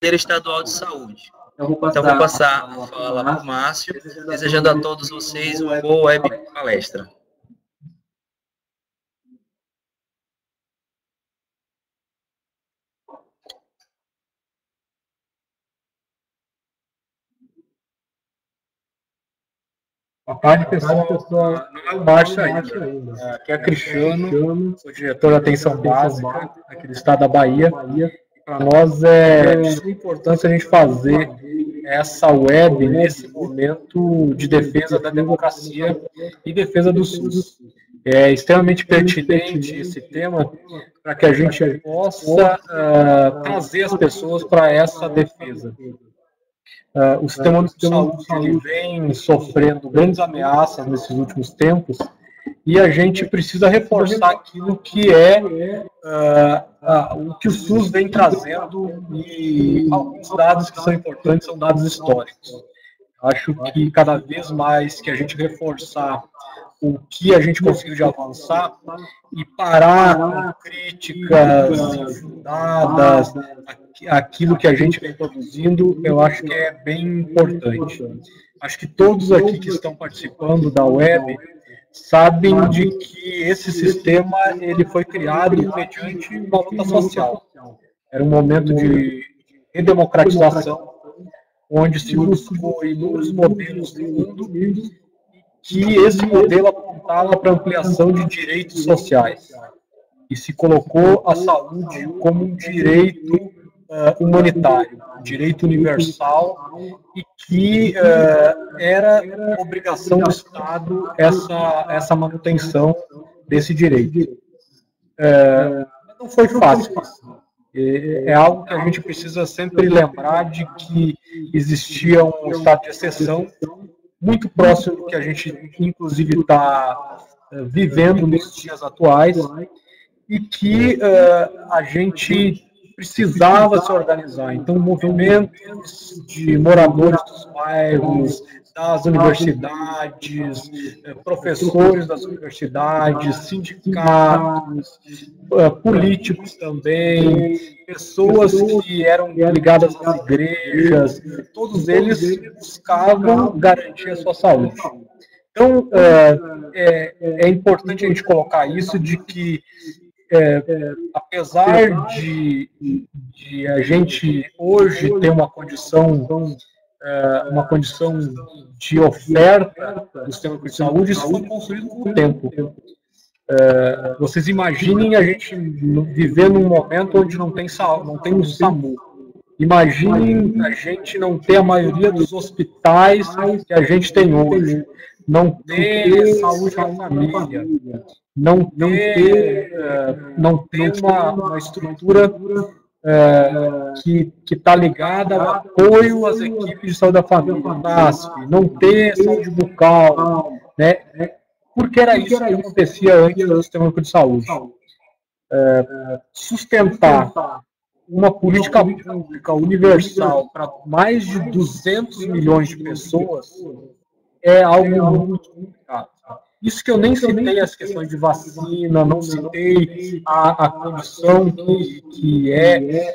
Conselho Estadual de Saúde. Então, vou passar a fala para o Márcio, desejando a todos vocês uma boa web palestra. Boa tarde, pessoal. Não é o Márcio ainda. Aqui é Cristiano, sou diretor de atenção básica aqui do estado da Bahia. Para nós é de suma importância a gente fazer essa web nesse momento de defesa da democracia e defesa do SUS. É extremamente pertinente esse tema para que a gente possa trazer as pessoas para essa defesa. O sistema de saúde ele vem sofrendo grandes ameaças nesses últimos tempos e a gente precisa reforçar aquilo que é o que o SUS vem trazendo, e alguns dados que são importantes são dados históricos. Acho que cada vez mais que a gente reforçar o que a gente conseguiu de avançar e parar com críticas infundadas, aquilo que a gente vem produzindo, eu acho que é bem importante. Acho que todos aqui que estão participando da web sabem de que esse sistema ele foi criado mediante uma luta social. Era um momento de redemocratização, onde se buscou inúmeros modelos do mundo, que esse modelo apontava para ampliação de direitos sociais e se colocou a saúde como um direito humanitário, um direito universal, e que era obrigação do Estado essa manutenção desse direito. Não foi fácil. É algo que a gente precisa sempre lembrar de que existia um estado de exceção muito próximo do que a gente, inclusive, está vivendo nos dias atuais, e que a gente precisava se organizar. Então, movimentos de moradores dos bairros, das universidades, professores das universidades, sindicatos, políticos também, pessoas que eram ligadas às igrejas, todos eles buscavam garantir a sua saúde. Então, é importante a gente colocar isso, de que apesar de a gente hoje ter uma condição de oferta do sistema de saúde, isso foi construído com o tempo. Vocês imaginem a gente viver num momento onde não tem um SAMU. Imaginem a gente não ter a maioria dos hospitais que a gente tem hoje, não ter saúde na família, não ter uma estrutura que está ligada ao apoio às equipes de saúde da família, NASF, não ter saúde bucal, né? Porque era isso que acontecia antes do sistema de saúde. Sustentar uma política pública universal para mais de 200 milhões de pessoas é algo muito complicado. Isso que eu nem citei as questões de vacina, não citei a condição que é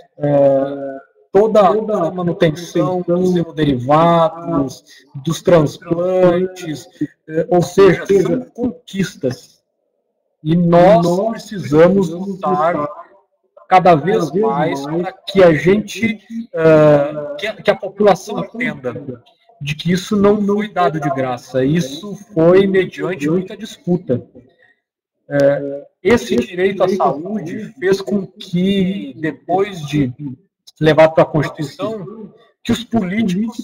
toda a manutenção dos hemoderivados, dos transplantes, ou seja, são conquistas. E nós precisamos lutar cada vez mais para que a gente, que a população entenda de que isso não foi dado de graça, isso foi mediante muita disputa. Esse direito à saúde fez com que, depois de levado para a Constituição, que os políticos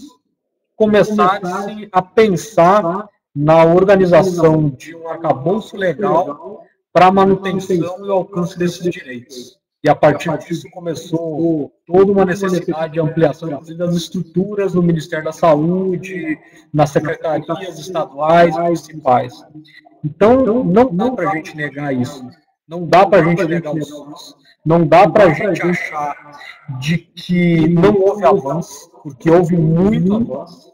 começassem a pensar na organização de um arcabouço legal para a manutenção e o alcance desses direitos. E a partir disso começou toda uma necessidade de ampliação das estruturas no Ministério da Saúde, nas secretarias estaduais e municipais. Então, não dá para a gente negar isso. Não dá para a gente negar o SUS. Não dá para a gente achar de que não houve avanço, porque houve muito avanço.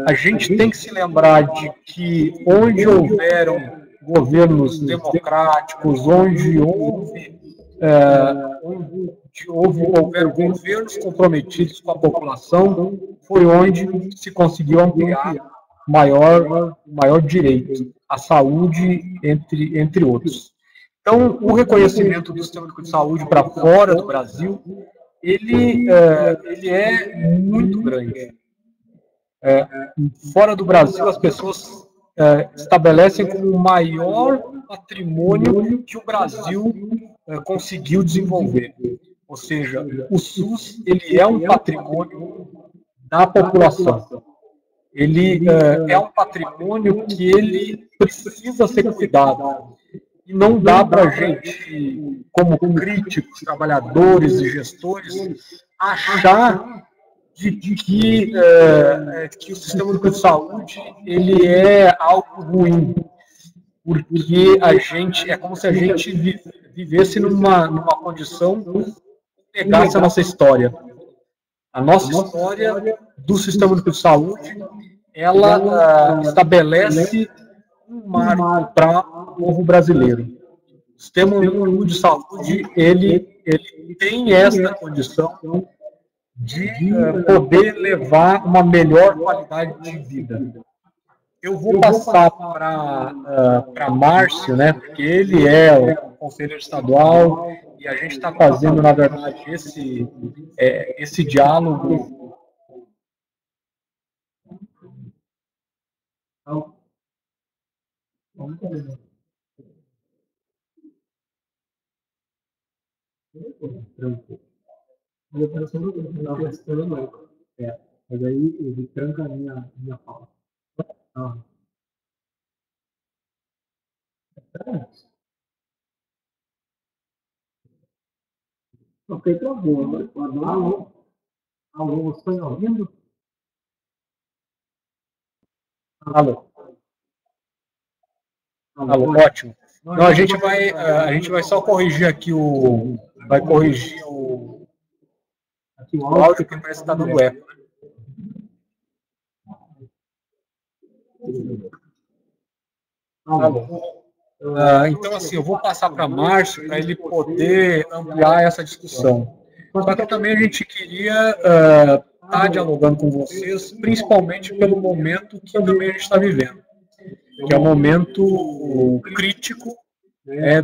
A gente tem que se lembrar de que onde houveram governos democráticos, onde houve houver governos comprometidos com a população, foi onde se conseguiu ampliar maior direito à saúde, entre outros. Então, o reconhecimento do sistema único de saúde para fora do Brasil, ele é muito grande. Fora do Brasil, as pessoas estabelecem como o maior patrimônio que o Brasil conseguiu desenvolver. Ou seja, o SUS ele é um patrimônio da população. Ele é um patrimônio que ele precisa ser cuidado. E não dá para a gente, como críticos, trabalhadores e gestores, achar que o sistema único de saúde ele é algo ruim, porque é como se a gente vivesse numa condição que negasse a nossa história. A nossa história do sistema único de saúde, ela estabelece um marco para o povo brasileiro. O sistema único de saúde, ele tem essa condição de poder levar uma melhor qualidade de vida. Eu vou passar para Márcio, né, porque ele é o conselheiro estadual e a gente está fazendo, na verdade, esse diálogo. Mas aí ele tranca a minha fala. Ok, travou. Alô, você está ouvindo? Alô. Alô, ótimo. Não, a gente vai só corrigir aqui o áudio, que parece que está dando eco. Então, assim, eu vou passar para Márcio para ele poder ampliar essa discussão. Só que também a gente queria estar dialogando com vocês, principalmente pelo momento que também a gente está vivendo, que é um momento crítico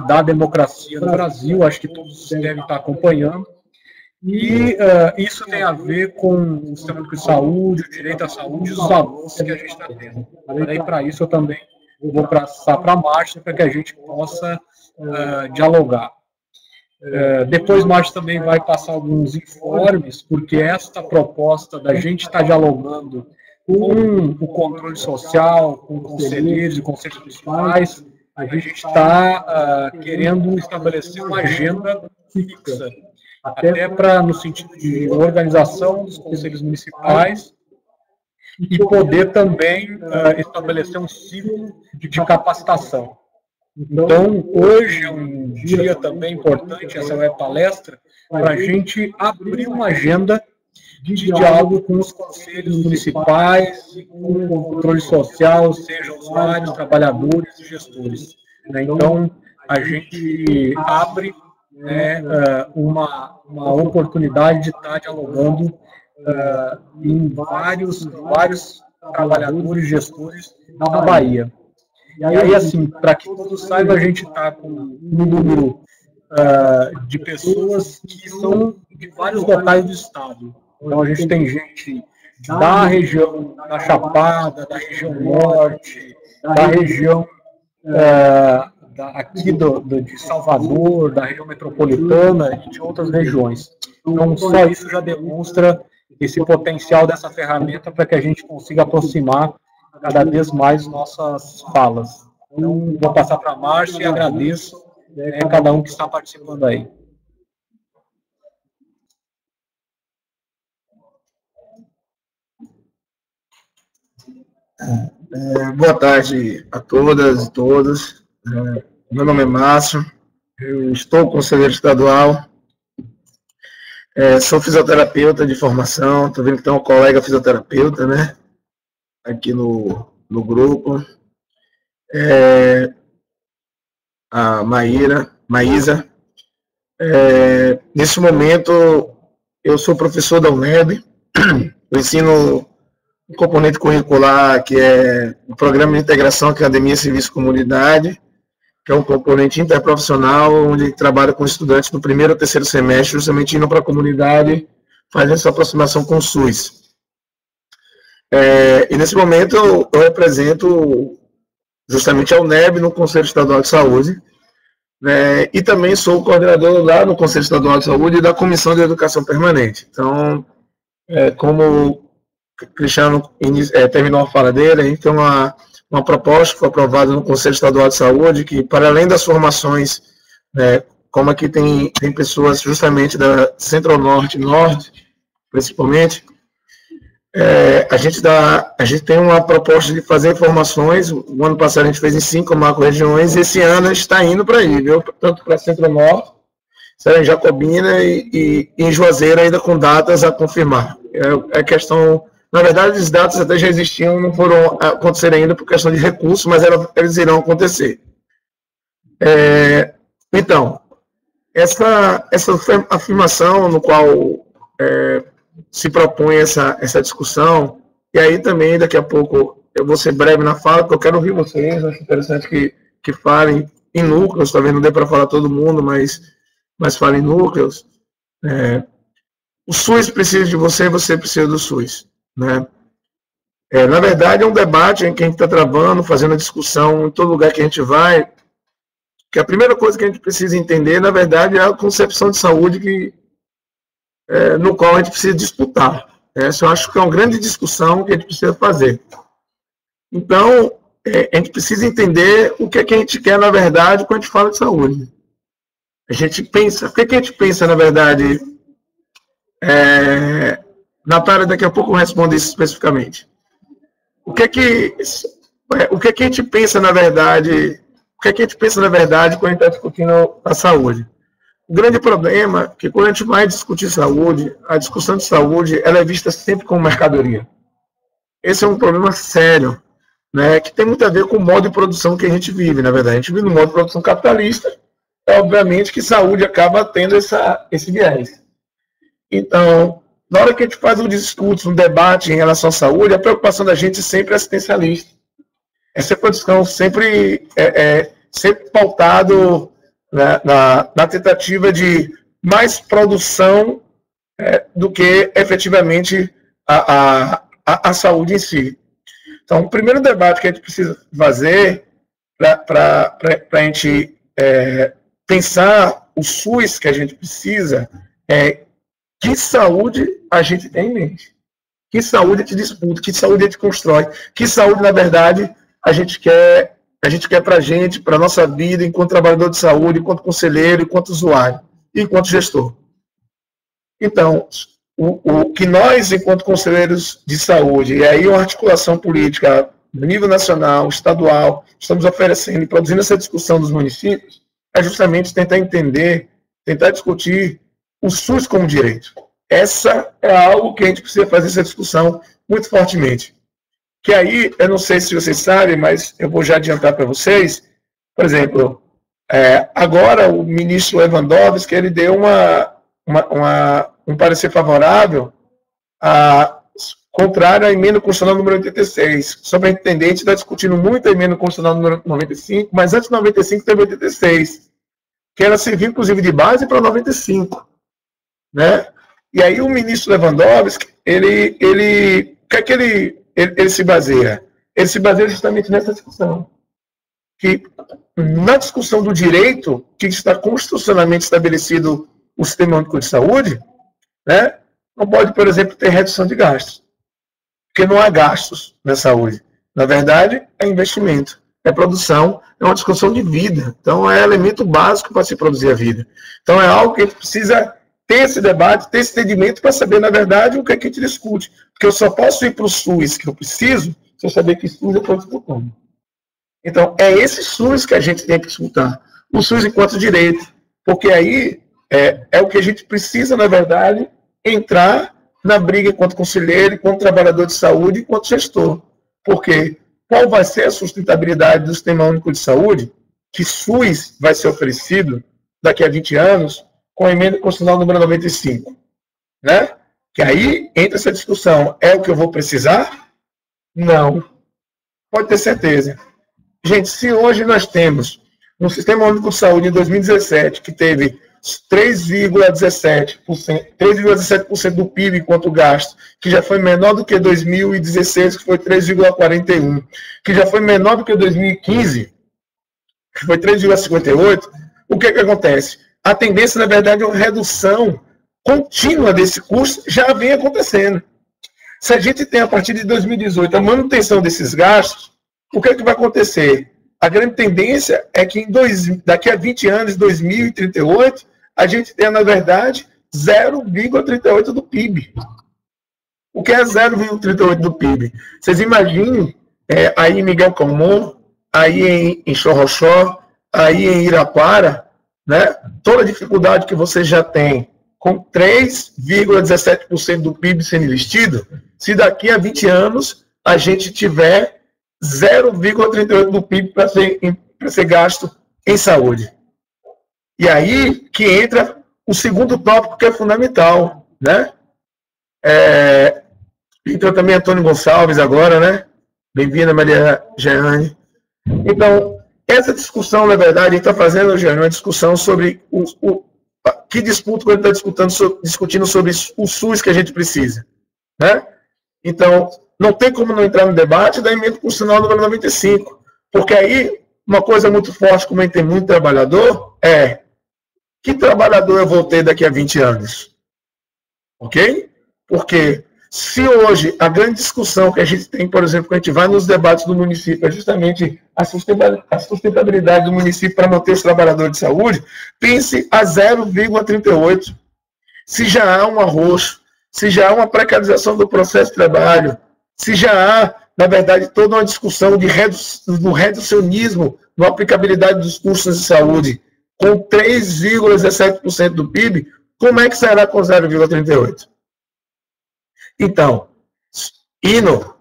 da democracia no Brasil. Acho que todos devem estar acompanhando. E isso tem a ver com o sistema único de saúde, o direito à saúde e os avanços que a gente está tendo. Daí, para isso, eu também vou passar para a Márcia para que a gente possa dialogar. Depois, Márcia também vai passar alguns informes, porque esta proposta da gente estar dialogando com o controle social, com conselheiros e conselhos municipais, a gente está querendo estabelecer uma agenda fixa, até para no sentido de organização dos conselhos municipais e poder também estabelecer um ciclo de capacitação. Então, hoje é um dia também importante, essa é a palestra, para a gente abrir uma agenda de diálogo com os conselhos municipais e com o controle social, seja usuários, trabalhadores e gestores. Então, a gente abre uma oportunidade de estar dialogando em vários trabalhadores e gestores da Bahia. E aí, assim, para que todos saibam, a gente está com um número de pessoas que são de vários locais do estado. Então, a gente tem gente da região da Chapada, da região norte, da região aqui de Salvador, da região metropolitana e de outras regiões. Então, só isso já demonstra esse potencial dessa ferramenta para que a gente consiga aproximar cada vez mais nossas falas. Então, vou passar para a Márcia e agradeço a cada um que está participando aí. Boa tarde a todas e todos. Meu nome é Márcio, eu estou conselheiro estadual, sou fisioterapeuta de formação. Estou vendo que tem um colega fisioterapeuta, né, aqui no grupo, a Maísa. Nesse momento, eu sou professor da UNEB, eu ensino um componente curricular que é o Programa de Integração Academia Serviço Comunidade, que é um componente interprofissional, onde trabalha com estudantes do primeiro ao terceiro semestre, justamente indo para a comunidade, fazendo essa aproximação com o SUS. E nesse momento eu represento justamente a UNEB no Conselho Estadual de Saúde, e também sou coordenador lá no Conselho Estadual de Saúde da Comissão de Educação Permanente. Então, como o Cristiano terminou a fala dele, a gente tem uma proposta que foi aprovada no Conselho Estadual de Saúde, que, para além das formações, como aqui tem pessoas justamente da Centro-Norte e Norte, principalmente, a gente tem uma proposta de fazer formações. O ano passado a gente fez em 5 macro-regiões, e esse ano a gente está indo para aí, viu? Tanto para Centro-Norte, em Jacobina e em Juazeiro, ainda com datas a confirmar. Questão, na verdade, as datas até já existiam, não foram acontecer ainda por questão de recursos, mas eles irão acontecer. Então, essa afirmação no qual se propõe essa discussão, e aí também daqui a pouco eu vou ser breve na fala, porque eu quero ouvir vocês, acho interessante que falem em núcleos, talvez não dê para falar todo mundo, mas falem em núcleos. O SUS precisa de você, você precisa do SUS, né? Na verdade, é um debate em que a gente está travando, fazendo a discussão em todo lugar que a gente vai, que a primeira coisa que a gente precisa entender, na verdade, é a concepção de saúde no qual a gente precisa disputar. Essa eu acho que é uma grande discussão que a gente precisa fazer. Então, a gente precisa entender o que a gente quer, na verdade, quando a gente fala de saúde. A gente pensa, o que a gente pensa, na verdade, Natália, daqui a pouco eu respondo isso especificamente. O que a gente pensa, na verdade, quando a gente está discutindo a saúde? O grande problema é que quando a gente vai discutir saúde, a discussão de saúde ela é vista sempre como mercadoria. Esse é um problema sério, né, que tem muito a ver com o modo de produção que a gente vive, na verdade. A gente vive no modo de produção capitalista, obviamente que saúde acaba tendo esse viés. Então, na hora que a gente faz um debate em relação à saúde, a preocupação da gente sempre é assistencialista. Essa produção sempre pautado na tentativa de mais produção do que efetivamente a saúde em si. Então, o primeiro debate que a gente precisa fazer para a gente pensar o SUS que a gente precisa é que saúde a gente tem em mente, que saúde a gente disputa, que saúde a gente constrói, que saúde, na verdade, a gente quer para a gente, para a nossa vida, enquanto trabalhador de saúde, enquanto conselheiro, enquanto usuário, e enquanto gestor. Então, o que nós, enquanto conselheiros de saúde, e aí uma articulação política no nível nacional, estadual, estamos oferecendo e produzindo essa discussão dos municípios, é justamente tentar entender, tentar discutir o SUS como direito. Essa é algo que a gente precisa fazer essa discussão muito fortemente. Que aí, eu não sei se vocês sabem, mas eu vou já adiantar para vocês, por exemplo, agora o ministro Lewandowski, ele deu um parecer favorável contrário à emenda constitucional número 86. Só para entender, a gente está discutindo muito a emenda constitucional número 95, mas antes de 95 teve 86, que ela serviu, inclusive, de base para 95. Né? E aí o ministro Lewandowski, ele se baseia? Ele se baseia justamente nessa discussão. Que na discussão do direito, que está constitucionalmente estabelecido o Sistema Único de Saúde, né, não pode, por exemplo, ter redução de gastos. Porque não há gastos na saúde. Na verdade, é investimento, é produção, é uma discussão de vida. Então, é elemento básico para se produzir a vida. Então, é algo que a gente precisa ter esse debate, ter esse entendimento para saber, na verdade, o que é que a gente discute. Porque eu só posso ir para o SUS que eu preciso se eu saber que SUS eu estou disputando. Então, é esse SUS que a gente tem que disputar. O SUS enquanto direito. Porque aí é o que a gente precisa, na verdade, entrar na briga enquanto conselheiro, enquanto trabalhador de saúde, enquanto gestor. Porque qual vai ser a sustentabilidade do Sistema Único de Saúde? Que SUS vai ser oferecido daqui a 20 anos, com a emenda constitucional número 95, né? Que aí entra essa discussão. É o que eu vou precisar? Não. Pode ter certeza. Gente, se hoje nós temos um Sistema Único de Saúde em 2017 que teve 3,17% do PIB enquanto gasto, que já foi menor do que 2016, que foi 3,41%, que já foi menor do que 2015, que foi 3,58%, o que acontece? A tendência, na verdade, é uma redução contínua desse custo, já vem acontecendo. Se a gente tem, a partir de 2018, a manutenção desses gastos, o que vai acontecer? A grande tendência é que daqui a 20 anos, 2038, a gente tenha, na verdade, 0,38% do PIB. O que é 0,38% do PIB? Vocês imaginem aí em Miguel Calmon, aí em Xorroxó, aí em Iraquara, né? Toda a dificuldade que você já tem com 3,17% do PIB sendo investido, se daqui a 20 anos a gente tiver 0,38% do PIB para ser gasto em saúde. E aí que entra o segundo tópico que é fundamental, né? Entrou também Antônio Gonçalves agora, né? Bem-vinda, Maria Jeane. Então, essa discussão, na verdade, a gente está fazendo, Jeane, uma discussão sobre que disputa quando está discutindo sobre o SUS que a gente precisa, né? Então, não tem como não entrar no debate da emenda constitucional número 95, porque aí, uma coisa muito forte, como a gente tem muito trabalhador, que trabalhador eu vou ter daqui a 20 anos? Ok? Porque se hoje a grande discussão que a gente tem, por exemplo, quando a gente vai nos debates do município, é justamente a sustentabilidade do município para manter os trabalhadores de saúde, pense a 0,38. Se já há um arroxo, se já há uma precarização do processo de trabalho, se já há, na verdade, toda uma discussão do reducionismo na aplicabilidade dos custos de saúde, com 3,17% do PIB, como é que será com 0,38%? Então, indo,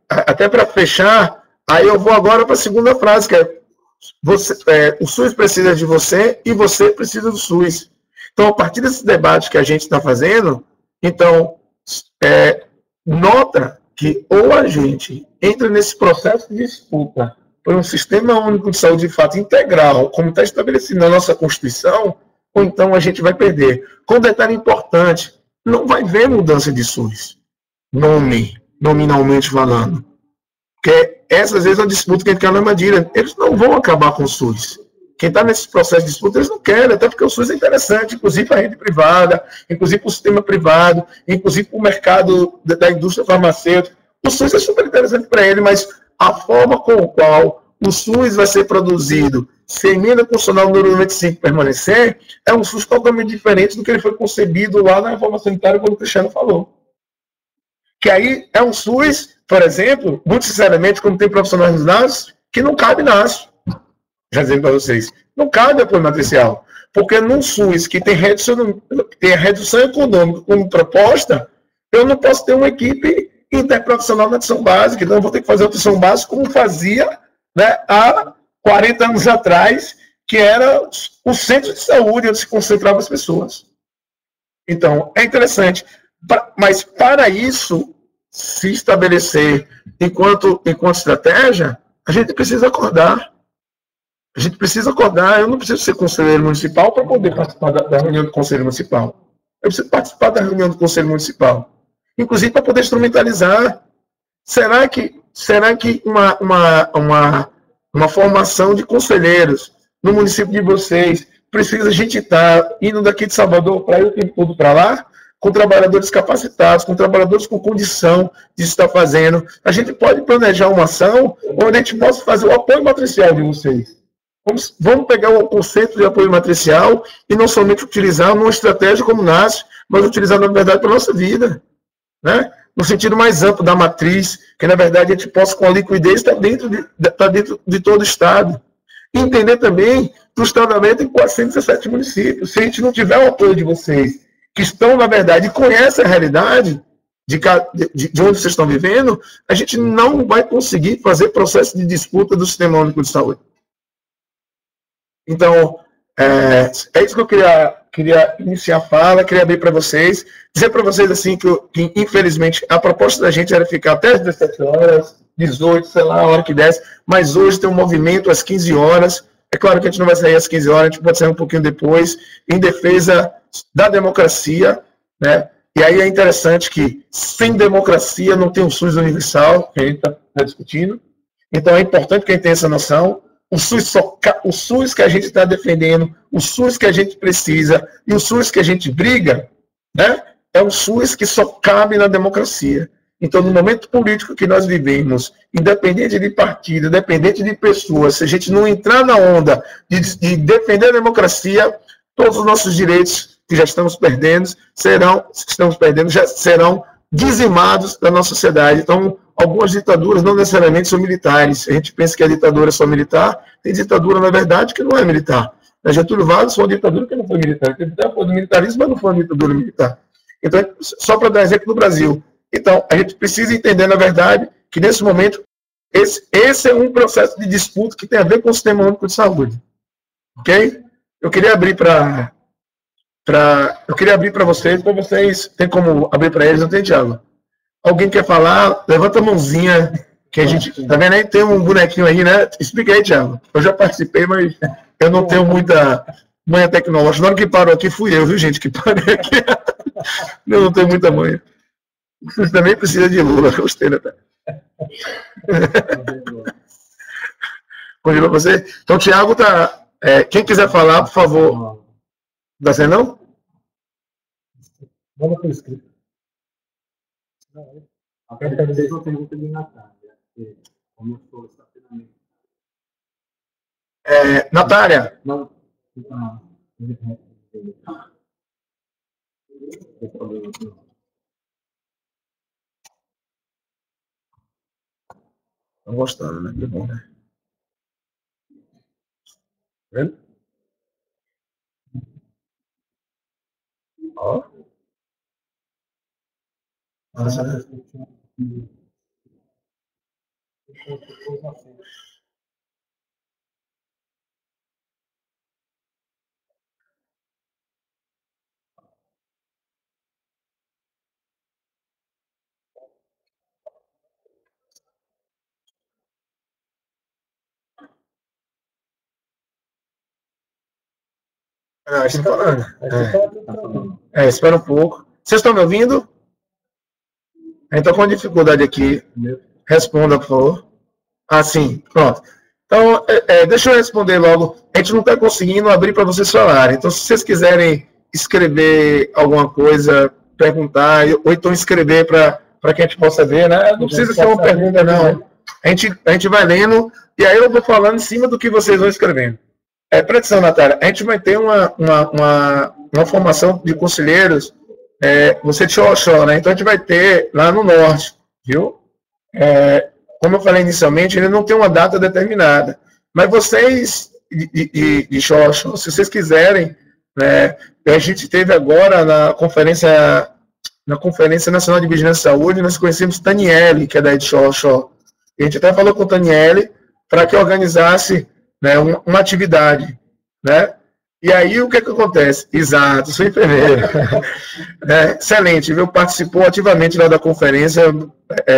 até para fechar, aí eu vou agora para a segunda frase, que é, o SUS precisa de você e você precisa do SUS. Então, a partir desse debate que a gente está fazendo, então, nota que ou a gente entra nesse processo de disputa por um sistema único de saúde de fato integral, como está estabelecido na nossa Constituição, ou então a gente vai perder. Com um detalhe importante, não vai haver mudança de SUS, nominalmente falando. Porque essa, às vezes, é uma disputa que a gente quer na armadilha. Eles não vão acabar com o SUS. Quem está nesse processo de disputa, eles não querem, até porque o SUS é interessante, inclusive para a rede privada, inclusive para o sistema privado, inclusive para o mercado da indústria farmacêutica. O SUS é super interessante para ele, mas a forma com a qual o SUS vai ser produzido, se a emenda constitucional número 95 permanecer, é um SUS totalmente diferente do que ele foi concebido lá na reforma sanitária, quando o Cristiano falou. Que aí é um SUS, por exemplo, muito sinceramente, como tem profissionais nos NAS, que não cabe NAS. Já dizendo para vocês, não cabe apoio matricial. Porque num SUS que tem a redução econômica como proposta, eu não posso ter uma equipe interprofissional na atenção básica, então eu vou ter que fazer a atenção básica como fazia, né, há 40 anos atrás, que era o centro de saúde onde se concentravam as pessoas. Então, é interessante. Mas para isso se estabelecer enquanto estratégia, a gente precisa acordar. A gente precisa acordar. Eu não preciso ser conselheiro municipal para poder participar da reunião do Conselho Municipal. Eu preciso participar da reunião do Conselho Municipal. Inclusive para poder instrumentalizar. Será que uma formação de conselheiros no município de vocês precisa a gente estar indo daqui de Salvador para ir o tempo todo para lá? Com trabalhadores capacitados, com trabalhadores com condição de estar fazendo. A gente pode planejar uma ação onde a gente possa fazer o apoio matricial de vocês. Vamos pegar o conceito de apoio matricial e não somente utilizar uma estratégia como nasce, mas utilizar, na verdade, para a nossa vida. Né? No sentido mais amplo da matriz, que, na verdade, a gente possa, com a liquidez, estar dentro de todo o Estado. E entender também que o Estado aumenta em 417 municípios. Se a gente não tiver o apoio de vocês, que estão, na verdade, e conhecem a realidade de onde vocês estão vivendo, a gente não vai conseguir fazer processo de disputa do Sistema Único de Saúde. Então, É isso que eu queria iniciar a fala, queria abrir para vocês, dizer para vocês assim que infelizmente a proposta da gente era ficar até as 17 horas, 18, sei lá, a hora que desce, mas hoje tem um movimento às 15 horas. É claro que a gente não vai sair às 15 horas, a gente pode sair um pouquinho depois, em defesa da democracia, né? E aí é interessante que sem democracia não tem um SUS universal, que a gente está discutindo. Então é importante que a gente tenha essa noção. O SUS que a gente está defendendo, o SUS que a gente precisa e o SUS que a gente briga, né, é um SUS que só cabe na democracia. Então, no momento político que nós vivemos, independente de partido, independente de pessoas, se a gente não entrar na onda de defender a democracia, todos os nossos direitos que já estamos perdendo já serão dizimados da nossa sociedade. Então, algumas ditaduras não necessariamente são militares. A gente pensa que a ditadura é só militar, tem ditadura, na verdade, que não é militar. A Getúlio Vargas foi uma ditadura que não foi militar. Ele foi do militarismo, mas não foi uma ditadura militar. Então, só para dar exemplo do Brasil. Então, a gente precisa entender, na verdade, que nesse momento, esse é um processo de disputa que tem a ver com o Sistema Único de Saúde. Ok? Eu queria abrir para vocês, tem como abrir para eles, não tem, Thiago? Alguém quer falar? Levanta a mãozinha, que a gente, tá vendo aí? Tem um bonequinho aí, né? Explica aí, Thiago. Eu já participei, mas eu não tenho muita manha tecnológica. Na hora que parou aqui, fui eu, viu, gente, que parei aqui. Eu não tenho muita manha. Você também precisa de Lula, gostei, né? Continua você? Então, o Thiago tá... quem quiser falar, por favor. Dá certo, não? Vamos para o escrito. A pergunta de Natália. Começou estacionamento. Natália. Não. Estão gostando, né? Que bom, né? Vendo? Ó. Estou falando. Espera um pouco. Vocês estão me ouvindo? Então, com dificuldade aqui, responda, por favor. Sim, pronto. Então, deixa eu responder logo. A gente não está conseguindo abrir para vocês falarem. Então, se vocês quiserem escrever alguma coisa, perguntar, ou então escrever para que a gente possa ver, né? Não precisa ser uma pergunta, não. A gente vai lendo, e aí eu vou falando em cima do que vocês vão escrevendo. Presta atenção, Natália, a gente vai ter uma formação de conselheiros, você de Xoxó, né? Então a gente vai ter lá no norte, viu? Como eu falei inicialmente, ele não tem uma data determinada. Mas vocês de Xoxó, se vocês quiserem, né? A gente teve agora na Conferência Nacional de Vigilância e Saúde, nós conhecemos Taniele, que é daí de Xoxó. A gente até falou com o Taniele para que organizasse, né, uma atividade, né? E aí o que acontece? Exato, sou enfermeiro. Excelente, viu? Participou ativamente lá da conferência,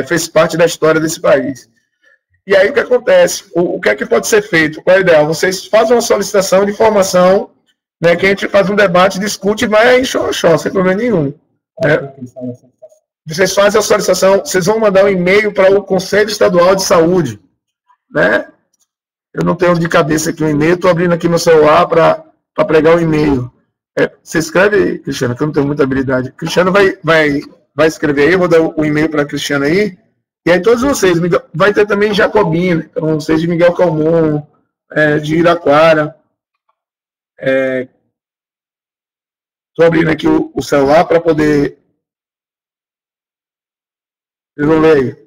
fez parte da história desse país. E aí o que acontece? O que é que pode ser feito? Qual é o ideal? Vocês fazem uma solicitação de informação, né, que a gente faz um debate, discute e vai em Xoxó, sem problema nenhum. Né? Vocês fazem a solicitação, vocês vão mandar um e-mail para o Conselho Estadual de Saúde, né? Eu não tenho de cabeça aqui um e-mail, estou abrindo aqui meu celular para pregar o e-mail. Você escreve, Cristiano, que eu não tenho muita habilidade. Cristiano vai escrever aí, eu vou dar o e-mail para a Cristiano aí. E aí todos vocês, vai ter também Jacobina, então vocês de Miguel Calmon, de Iraquara. Estou abrindo aqui o celular para poder... Eu vou ler aí.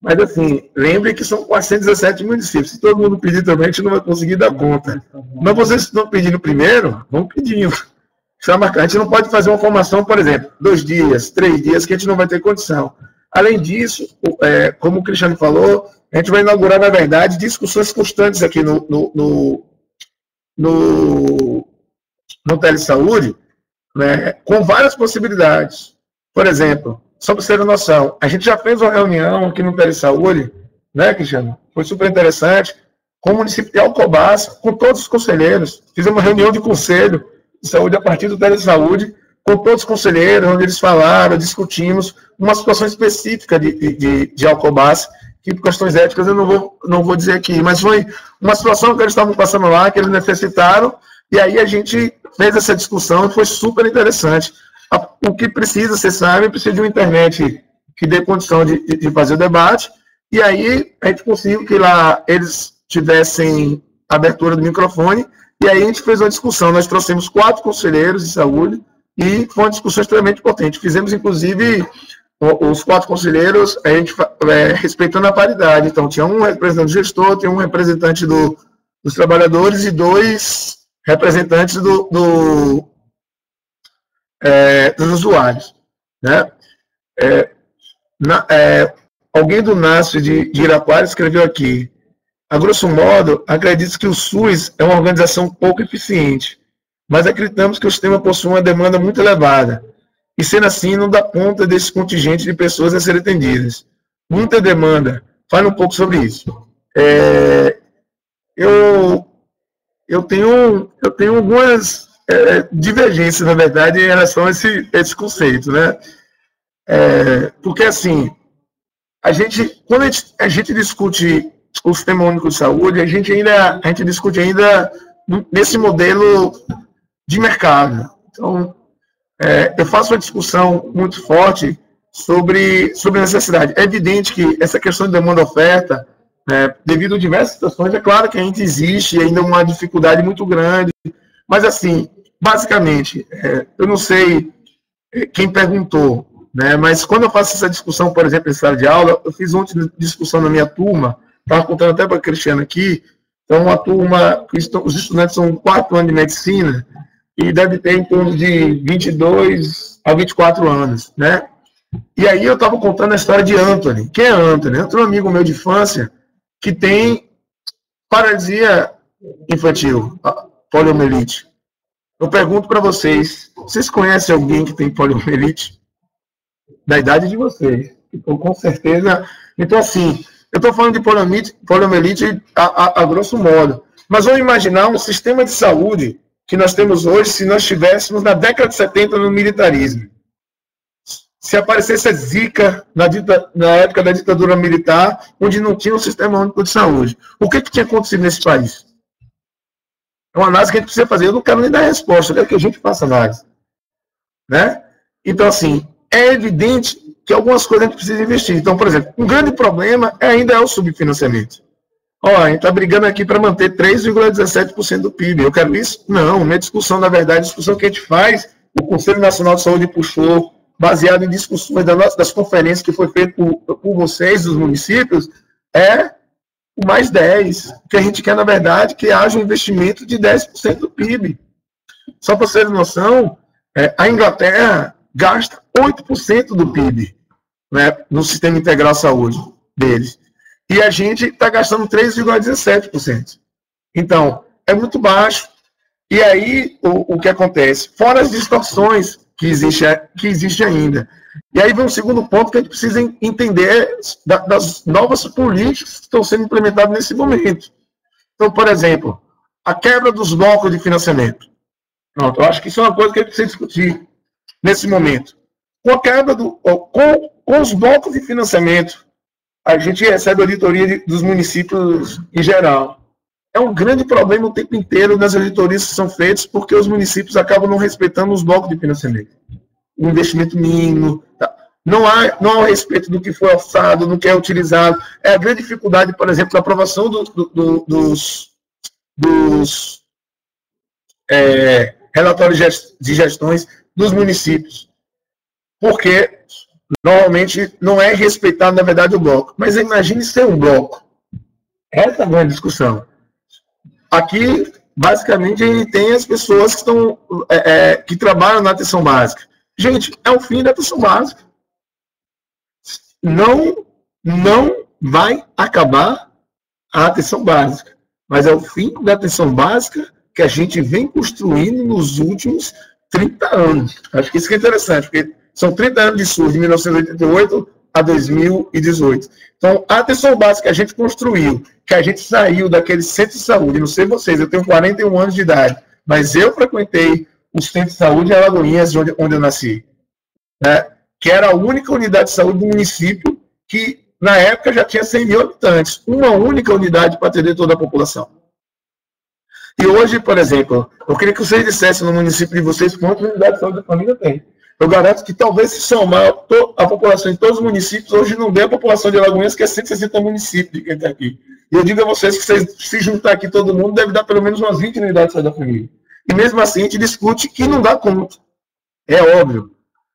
Mas, assim, lembre que são 417 municípios. Se todo mundo pedir também, a gente não vai conseguir dar conta. Mas vocês estão pedindo primeiro, vão pedindo. A gente não pode fazer uma formação, por exemplo, 2 dias, 3 dias, que a gente não vai ter condição. Além disso, como o Cristiano falou, a gente vai inaugurar, na verdade, discussões constantes aqui no Telesaúde, né, com várias possibilidades. Por exemplo, só para você ter noção, a gente já fez uma reunião aqui no Telesaúde, né, Cristiano? Foi super interessante, com o município de Alcobaça, com todos os conselheiros. Fizemos uma reunião de conselho de saúde a partir do Telesaúde, com todos os conselheiros, onde eles falaram, discutimos uma situação específica de Alcobaça, que por questões éticas eu não vou dizer aqui, mas foi uma situação que eles estavam passando lá, que eles necessitaram, e aí a gente fez essa discussão e foi super interessante. O que precisa, você sabe, precisa de uma internet que dê condição de fazer o debate, e aí a gente conseguiu que lá eles tivessem abertura do microfone, e aí a gente fez uma discussão. Nós trouxemos 4 conselheiros de saúde, e foi uma discussão extremamente potente. Fizemos, inclusive, os 4 conselheiros, a gente respeitando a paridade. Então, tinha um representante do gestor, tinha um representante dos trabalhadores e 2 representantes dos usuários. Né? Alguém do NASF de Iraquara escreveu aqui: a grosso modo, acredito que o SUS é uma organização pouco eficiente, mas acreditamos que o sistema possui uma demanda muito elevada, e sendo assim, não dá conta desse contingente de pessoas a serem atendidas. Muita demanda. Fale um pouco sobre isso. Eu tenho algumas divergências, na verdade, em relação a esse conceito, né? Porque, assim, quando a gente discute o Sistema Único de Saúde, a gente discute ainda nesse modelo de mercado. Então, eu faço uma discussão muito forte sobre a necessidade. É evidente que essa questão de demanda e oferta, devido a diversas situações, é claro que ainda existe ainda uma dificuldade muito grande, mas, assim, basicamente, eu não sei quem perguntou, né, mas quando eu faço essa discussão, por exemplo, em sala de aula, eu fiz ontem discussão na minha turma, estava contando até para a Cristiana aqui, então uma turma, os estudantes são 4 anos de medicina, e deve ter em torno de 22 a 24 anos, né? E aí eu estava contando a história de Anthony. Quem é Anthony? Anthony é um amigo meu de infância que tem paralisia infantil, poliomielite. Eu pergunto para vocês conhecem alguém que tem poliomielite? Da idade de vocês. Então, com certeza. Então, assim, eu estou falando de poliomielite a grosso modo. Mas vamos imaginar um sistema de saúde que nós temos hoje se nós estivéssemos na década de 70 no militarismo. Se aparecesse a Zika na época da ditadura militar, onde não tinha um sistema único de saúde. O que tinha acontecido nesse país? É uma análise que a gente precisa fazer. Eu não quero nem dar resposta, eu quero que a gente faça análise. Né? Então, assim, é evidente que algumas coisas a gente precisa investir. Então, por exemplo, um grande problema ainda é o subfinanciamento. A gente está brigando aqui para manter 3,17% do PIB. Eu quero isso? Não. Minha discussão, na verdade, a discussão que a gente faz, o Conselho Nacional de Saúde puxou, baseado em discussões das conferências que foi feito por vocês, dos municípios, é o mais 10%. O que a gente quer, na verdade, que haja um investimento de 10% do PIB. Só para vocês terem noção, a Inglaterra gasta 8% do PIB, né, no sistema integral de saúde deles. E a gente está gastando 3,17%. Então, é muito baixo. E aí, o que acontece? Fora as distorções que existe ainda. E aí vem um segundo ponto que a gente precisa entender das novas políticas que estão sendo implementadas nesse momento. Então, por exemplo, a quebra dos blocos de financiamento. Pronto, eu acho que isso é uma coisa que a gente precisa discutir nesse momento. Com a quebra com os blocos de financiamento, a gente recebe a auditoria dos municípios em geral. É um grande problema o tempo inteiro nas auditorias que são feitas, porque os municípios acabam não respeitando os blocos de financiamento. O investimento mínimo, tá? Não há respeito do que foi orçado, do que é utilizado. É a grande dificuldade, por exemplo, da aprovação dos relatórios de gestões dos municípios. Porque normalmente não é respeitado, na verdade, o bloco. Mas imagine ser um bloco. Essa é a grande discussão. Aqui, basicamente, ele tem as pessoas que estão que trabalham na atenção básica. Gente, é o fim da atenção básica. Não vai acabar a atenção básica, mas é o fim da atenção básica que a gente vem construindo nos últimos 30 anos. Acho que isso que é interessante, porque são 30 anos de SUS, de 1988 a 2018. Então, a atenção básica que a gente construiu, que a gente saiu daquele centro de saúde, não sei vocês, eu tenho 41 anos de idade, mas eu frequentei o centro de saúde em Alagoinhas, onde eu nasci, né? Que era a única unidade de saúde do município que, na época, já tinha 100 mil habitantes. Uma única unidade para atender toda a população. E hoje, por exemplo, eu queria que vocês dissessem no município de vocês quantas unidades de saúde da família tem. Eu garanto que talvez se somar a população em todos os municípios, hoje não dê a população de Alagoinhas, que é 160 municípios de quem está aqui. E eu digo a vocês que se juntar aqui todo mundo, deve dar pelo menos umas 20 unidades de saúde da família. E mesmo assim, a gente discute que não dá conta. É óbvio.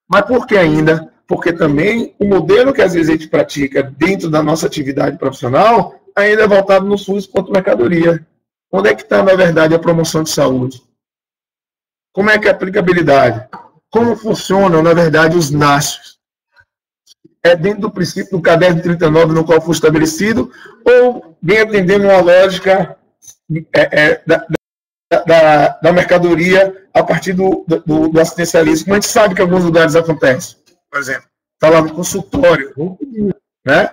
Mas por que ainda? Porque também o modelo que às vezes a gente pratica dentro da nossa atividade profissional ainda é voltado no SUS quanto mercadoria. Onde é que está, na verdade, a promoção de saúde? Como é que é a aplicabilidade? Como funcionam, na verdade, os NASHs? É dentro do princípio do caderno 39 no qual foi estabelecido, ou bem atendendo uma lógica da mercadoria a partir do assistencialismo? Como a gente sabe que em alguns lugares acontece. Por exemplo, está lá no consultório. Né?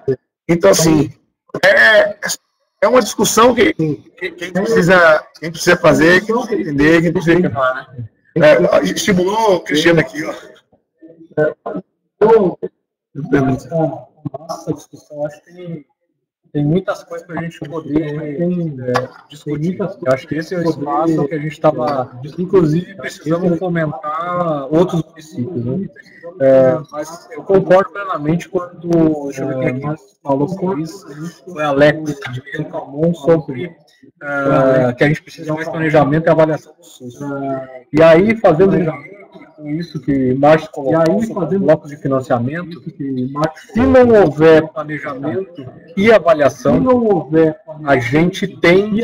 Então, assim, é uma discussão que a gente precisa fazer, que a gente precisa entender, que a gente precisa queimar, né? Estimulou o Cristiano aqui, ó. Nossa discussão, acho que tem muitas coisas para a gente poder discutir. Eu acho que esse é o espaço que a gente estava, inclusive, precisamos fomentar outros municípios. Né? Mas eu concordo plenamente quando quem falou com isso foi a Alex de Camon sobre que a gente precisa de mais planejamento e avaliação do SUS. E aí, fazendo com isso que Márcio colocou, fazendo blocos de financiamento, se não houver planejamento e avaliação, a gente tem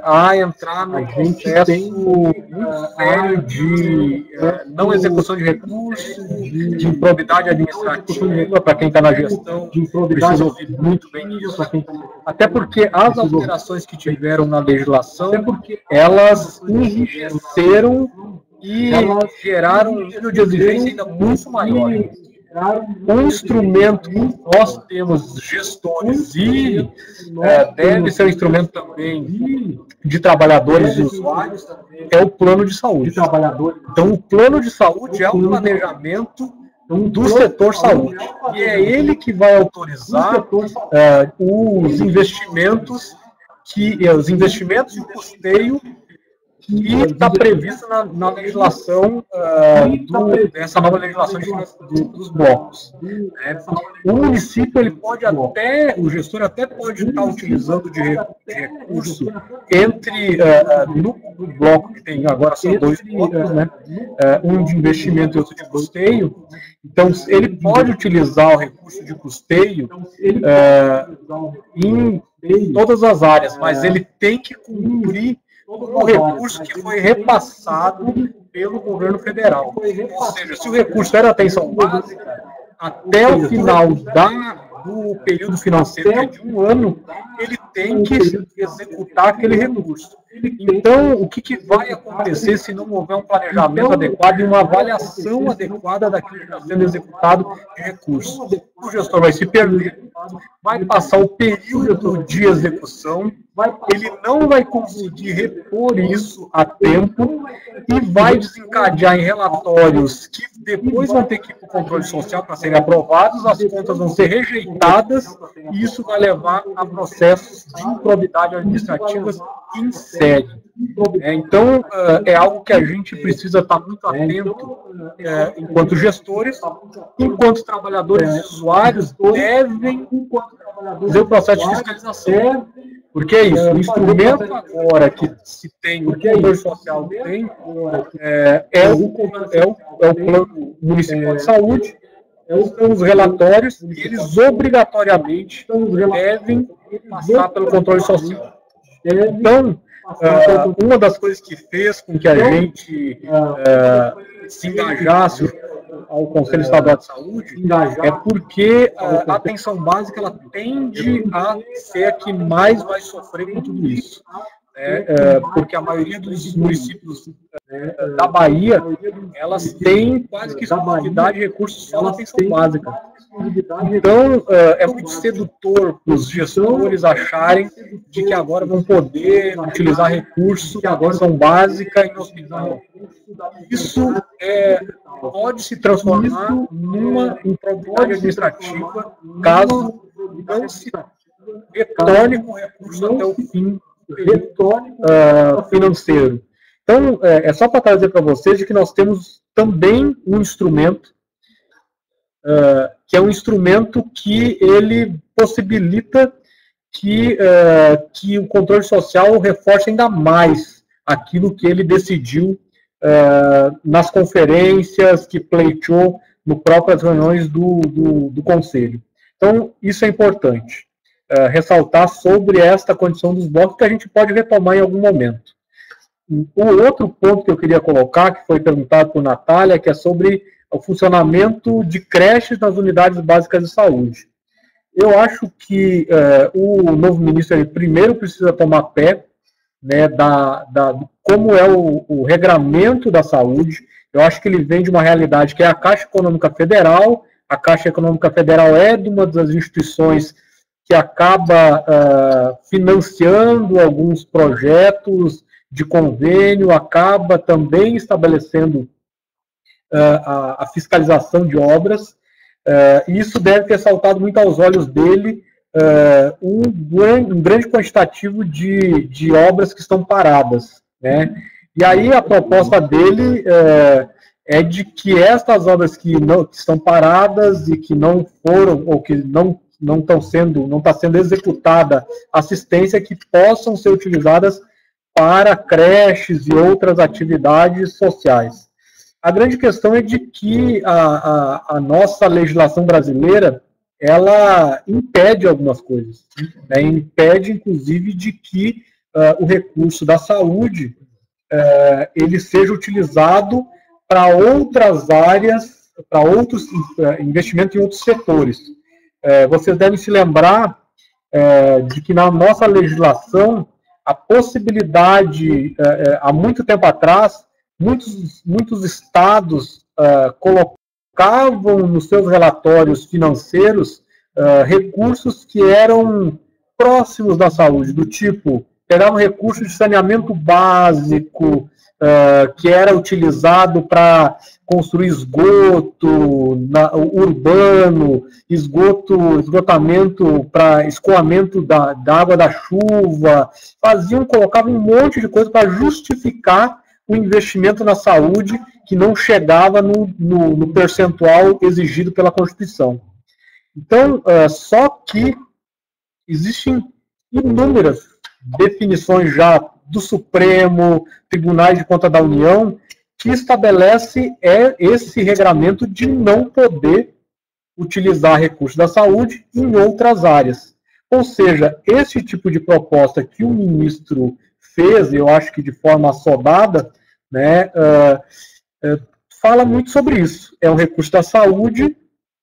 a entrar no processo sério de não execução de recursos, de improbidade administrativa para quem está na gestão, precisa ouvir muito bem isso, até porque as alterações que tiveram na legislação, elas enrijeceram e geraram um nível de exigência ainda muito maior. Um instrumento que nós temos gestores e deve ser um instrumento também de trabalhadores e usuários é o plano de saúde. Então, o plano de saúde é um planejamento do setor saúde. E é ele que vai autorizar os investimentos de custeio que está previsto na legislação, dessa nova legislação dos blocos. O município, ele pode o gestor até pode estar utilizando de recurso no bloco que tem agora são 2 blocos, né? Um de investimento e outro de custeio. Então, ele pode utilizar o recurso de custeio em todas as áreas, mas ele tem que cumprir o recurso que foi repassado pelo governo federal. Ou seja, se o recurso era atenção básica, até o final do período financeiro, que é de 1 ano, ele tem que executar aquele recurso. Então, o que vai acontecer se não houver um planejamento adequado e uma avaliação adequada daquilo que está sendo executado de recurso? O gestor vai se perder, vai passar o período de execução, ele não vai conseguir repor isso a tempo e vai desencadear em relatórios que depois vão ter que ir para o controle social para serem aprovados, as contas vão ser rejeitadas e isso vai levar a processos de improbidade administrativas em série. Então, é algo que a gente precisa estar muito atento enquanto gestores, enquanto trabalhadores e usuários devem fazer o processo de fiscalização. Porque é isso, o instrumento agora que se tem, o controle social tem, é o plano municipal de saúde, são os relatórios, e eles obrigatoriamente devem passar pelo controle social. Então, uma das coisas que fez com que a gente se engajasse ao Conselho Estadual de Saúde é porque a atenção básica ela tende a ser a que mais vai sofrer com tudo isso. Porque a maioria dos municípios da Bahia, elas têm quase que exclusividade de recursos só na atenção básica. Então, é muito sedutor para os gestores acharem de que agora vão poder utilizar recursos da atenção básica em hospital. Isso pode se transformar numa improbidade administrativa caso não se retorne com recurso até o fim financeiro. Então, é só para trazer para vocês de que nós temos também um instrumento, que é um instrumento que ele possibilita que o controle social reforce ainda mais aquilo que ele decidiu nas conferências que pleiteou no próprias reuniões do Conselho. Então, isso é importante. Ressaltar sobre esta condição dos blocos que a gente pode retomar em algum momento. O outro ponto que eu queria colocar, que foi perguntado por Natália, que é sobre o funcionamento de creches nas unidades básicas de saúde. Eu acho que o novo ministro ele primeiro precisa tomar pé, né, como é o regramento da saúde. Eu acho que ele vem de uma realidade que é a Caixa Econômica Federal. A Caixa Econômica Federal é de uma das instituições que acaba financiando alguns projetos de convênio, acaba também estabelecendo a fiscalização de obras, e isso deve ter saltado muito aos olhos dele um grande quantitativo de obras que estão paradas, né? E aí a proposta dele é de que estas obras que estão paradas e que não foram, ou que não está sendo executada assistência, que possam ser utilizadas para creches e outras atividades sociais. A grande questão é de que a nossa legislação brasileira, ela impede algumas coisas, né? Impede, inclusive, de que o recurso da saúde ele seja utilizado para outras áreas, para outros investimentos em outros setores. Vocês devem se lembrar de que na nossa legislação, a possibilidade, há muito tempo atrás, muitos estados colocavam nos seus relatórios financeiros recursos que eram próximos da saúde, do tipo, pegavam recursos de saneamento básico, que era utilizado para construir esgoto urbano, esgotamento para escoamento da água da chuva, colocavam um monte de coisa para justificar o investimento na saúde que não chegava no percentual exigido pela Constituição. Então, só que existem inúmeras definições já do Supremo, Tribunais de Contas da União, que estabelece esse regramento de não poder utilizar recursos da saúde em outras áreas. Ou seja, esse tipo de proposta que o ministro fez, eu acho que de forma assodada, né, fala muito sobre isso. É um recurso da saúde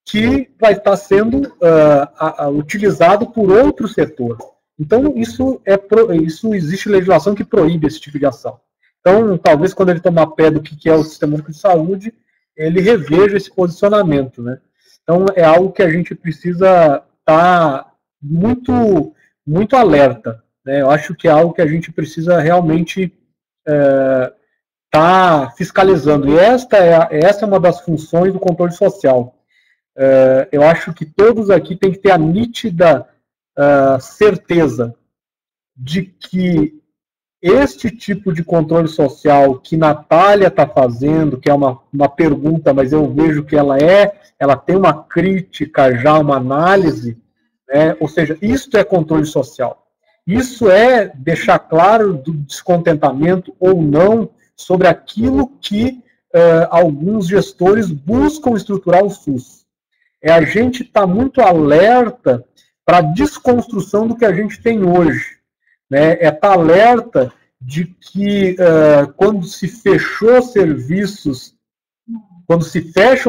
que vai estar sendo utilizado por outro setor. Então, isso existe legislação que proíbe esse tipo de ação. Então, talvez quando ele tomar pé do que é o Sistema Único de Saúde, ele reveja esse posicionamento, né? Então, é algo que a gente precisa estar muito, muito alerta, né? Eu acho que é algo que a gente precisa realmente estar fiscalizando. E essa é uma das funções do controle social. Eu acho que todos aqui têm que ter a nítida certeza de que este tipo de controle social que Natália está fazendo, que é uma pergunta, mas eu vejo que ela tem uma crítica já, uma análise, né? Ou seja, isto é controle social. Isso é deixar claro do descontentamento ou não sobre aquilo que alguns gestores buscam estruturar o SUS. A gente está muito alerta para a desconstrução do que a gente tem hoje, né? Estar alerta de que quando se fecham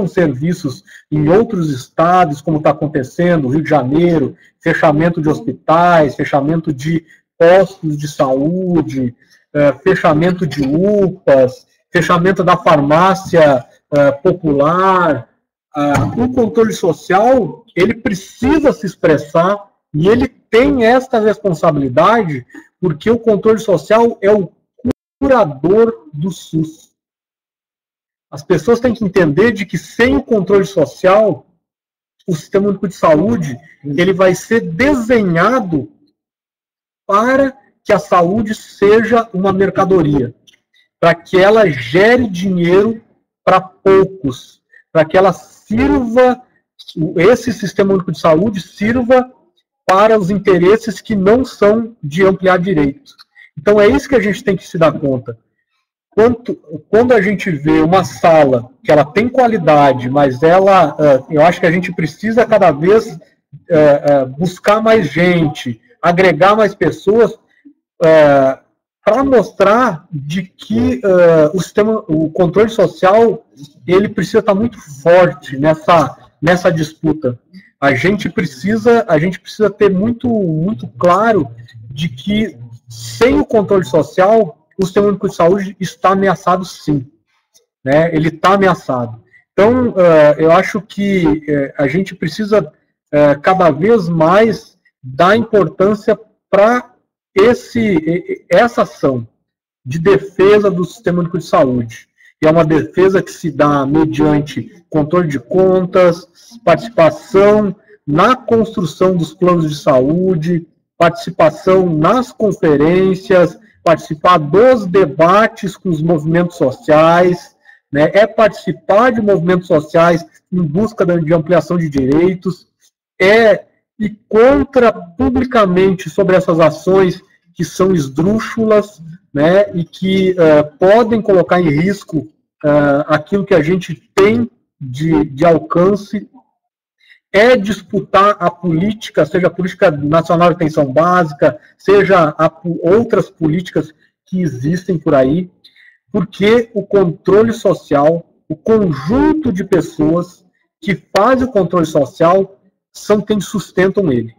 serviços em outros estados, como está acontecendo, Rio de Janeiro, fechamento de hospitais, fechamento de postos de saúde, fechamento de UPAs, fechamento da farmácia popular, o controle social, ele precisa se expressar e ele tem esta responsabilidade porque o controle social é o curador do SUS. As pessoas têm que entender de que sem o controle social, o Sistema Único de Saúde, ele vai ser desenhado para que a saúde seja uma mercadoria, para que ela gere dinheiro para poucos, para que ela sirva, esse Sistema Único de Saúde sirva para os interesses que não são de ampliar direitos. Então é isso que a gente tem que se dar conta. Quando a gente vê uma sala que ela tem qualidade, mas ela, eu acho que a gente precisa cada vez buscar mais gente, agregar mais pessoas, para mostrar de que o controle social ele precisa estar muito forte nessa disputa. A gente precisa ter muito claro de que sem o controle social o Sistema Único de Saúde está ameaçado, sim. Né? Ele está ameaçado. Então, eu acho que a gente precisa cada vez mais dar importância para essa ação de defesa do Sistema Único de Saúde. E é uma defesa que se dá mediante controle de contas, participação na construção dos planos de saúde, participação nas conferências, participar dos debates com os movimentos sociais, né? É participar de movimentos sociais em busca de ampliação de direitos, e contra publicamente sobre essas ações que são esdrúxulas, né? E que podem colocar em risco aquilo que a gente tem de alcance, é disputar a política, seja a política nacional de atenção básica, seja outras políticas que existem por aí, porque o controle social, o conjunto de pessoas que faz o controle social são quem sustentam ele.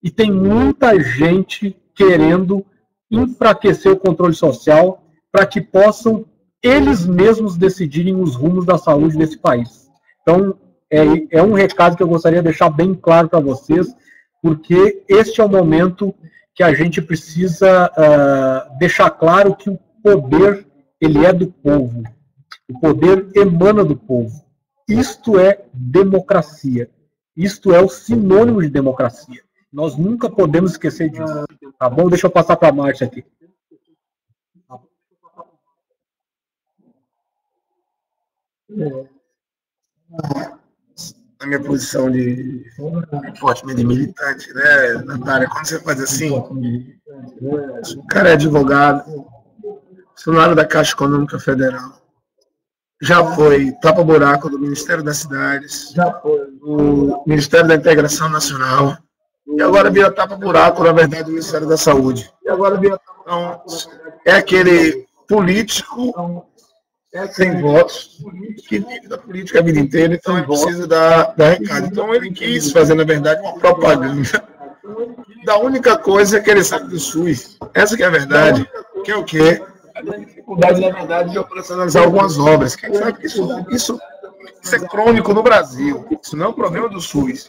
E tem muita gente querendo enfraquecer o controle social para que possam eles mesmos decidirem os rumos da saúde desse país. Então, é um recado que eu gostaria de deixar bem claro para vocês, porque este é o momento que a gente precisa deixar claro que o poder, ele é do povo. O poder emana do povo. Isto é democracia. Isto é o sinônimo de democracia. Nós nunca podemos esquecer disso. Tá bom? Deixa eu passar para a Márcia aqui. Na minha posição de fortemente militante, né, Natália, quando você faz assim, o cara é advogado, funcionário da Caixa Econômica Federal, já foi tapa-buraco do Ministério das Cidades, já foi do Ministério da Integração Nacional, e agora vira tapa-buraco, na verdade, do Ministério da Saúde. Então, é aquele político sem votos, que vive da política a vida inteira, então ele precisa dar recado. Então ele quis fazer, na verdade, uma propaganda da única coisa que ele sabe do SUS. Essa que é a verdade, que é o quê? A dificuldade, na verdade, de operacionalizar algumas obras. Quem sabe que isso é crônico no Brasil. Isso não é um problema do SUS.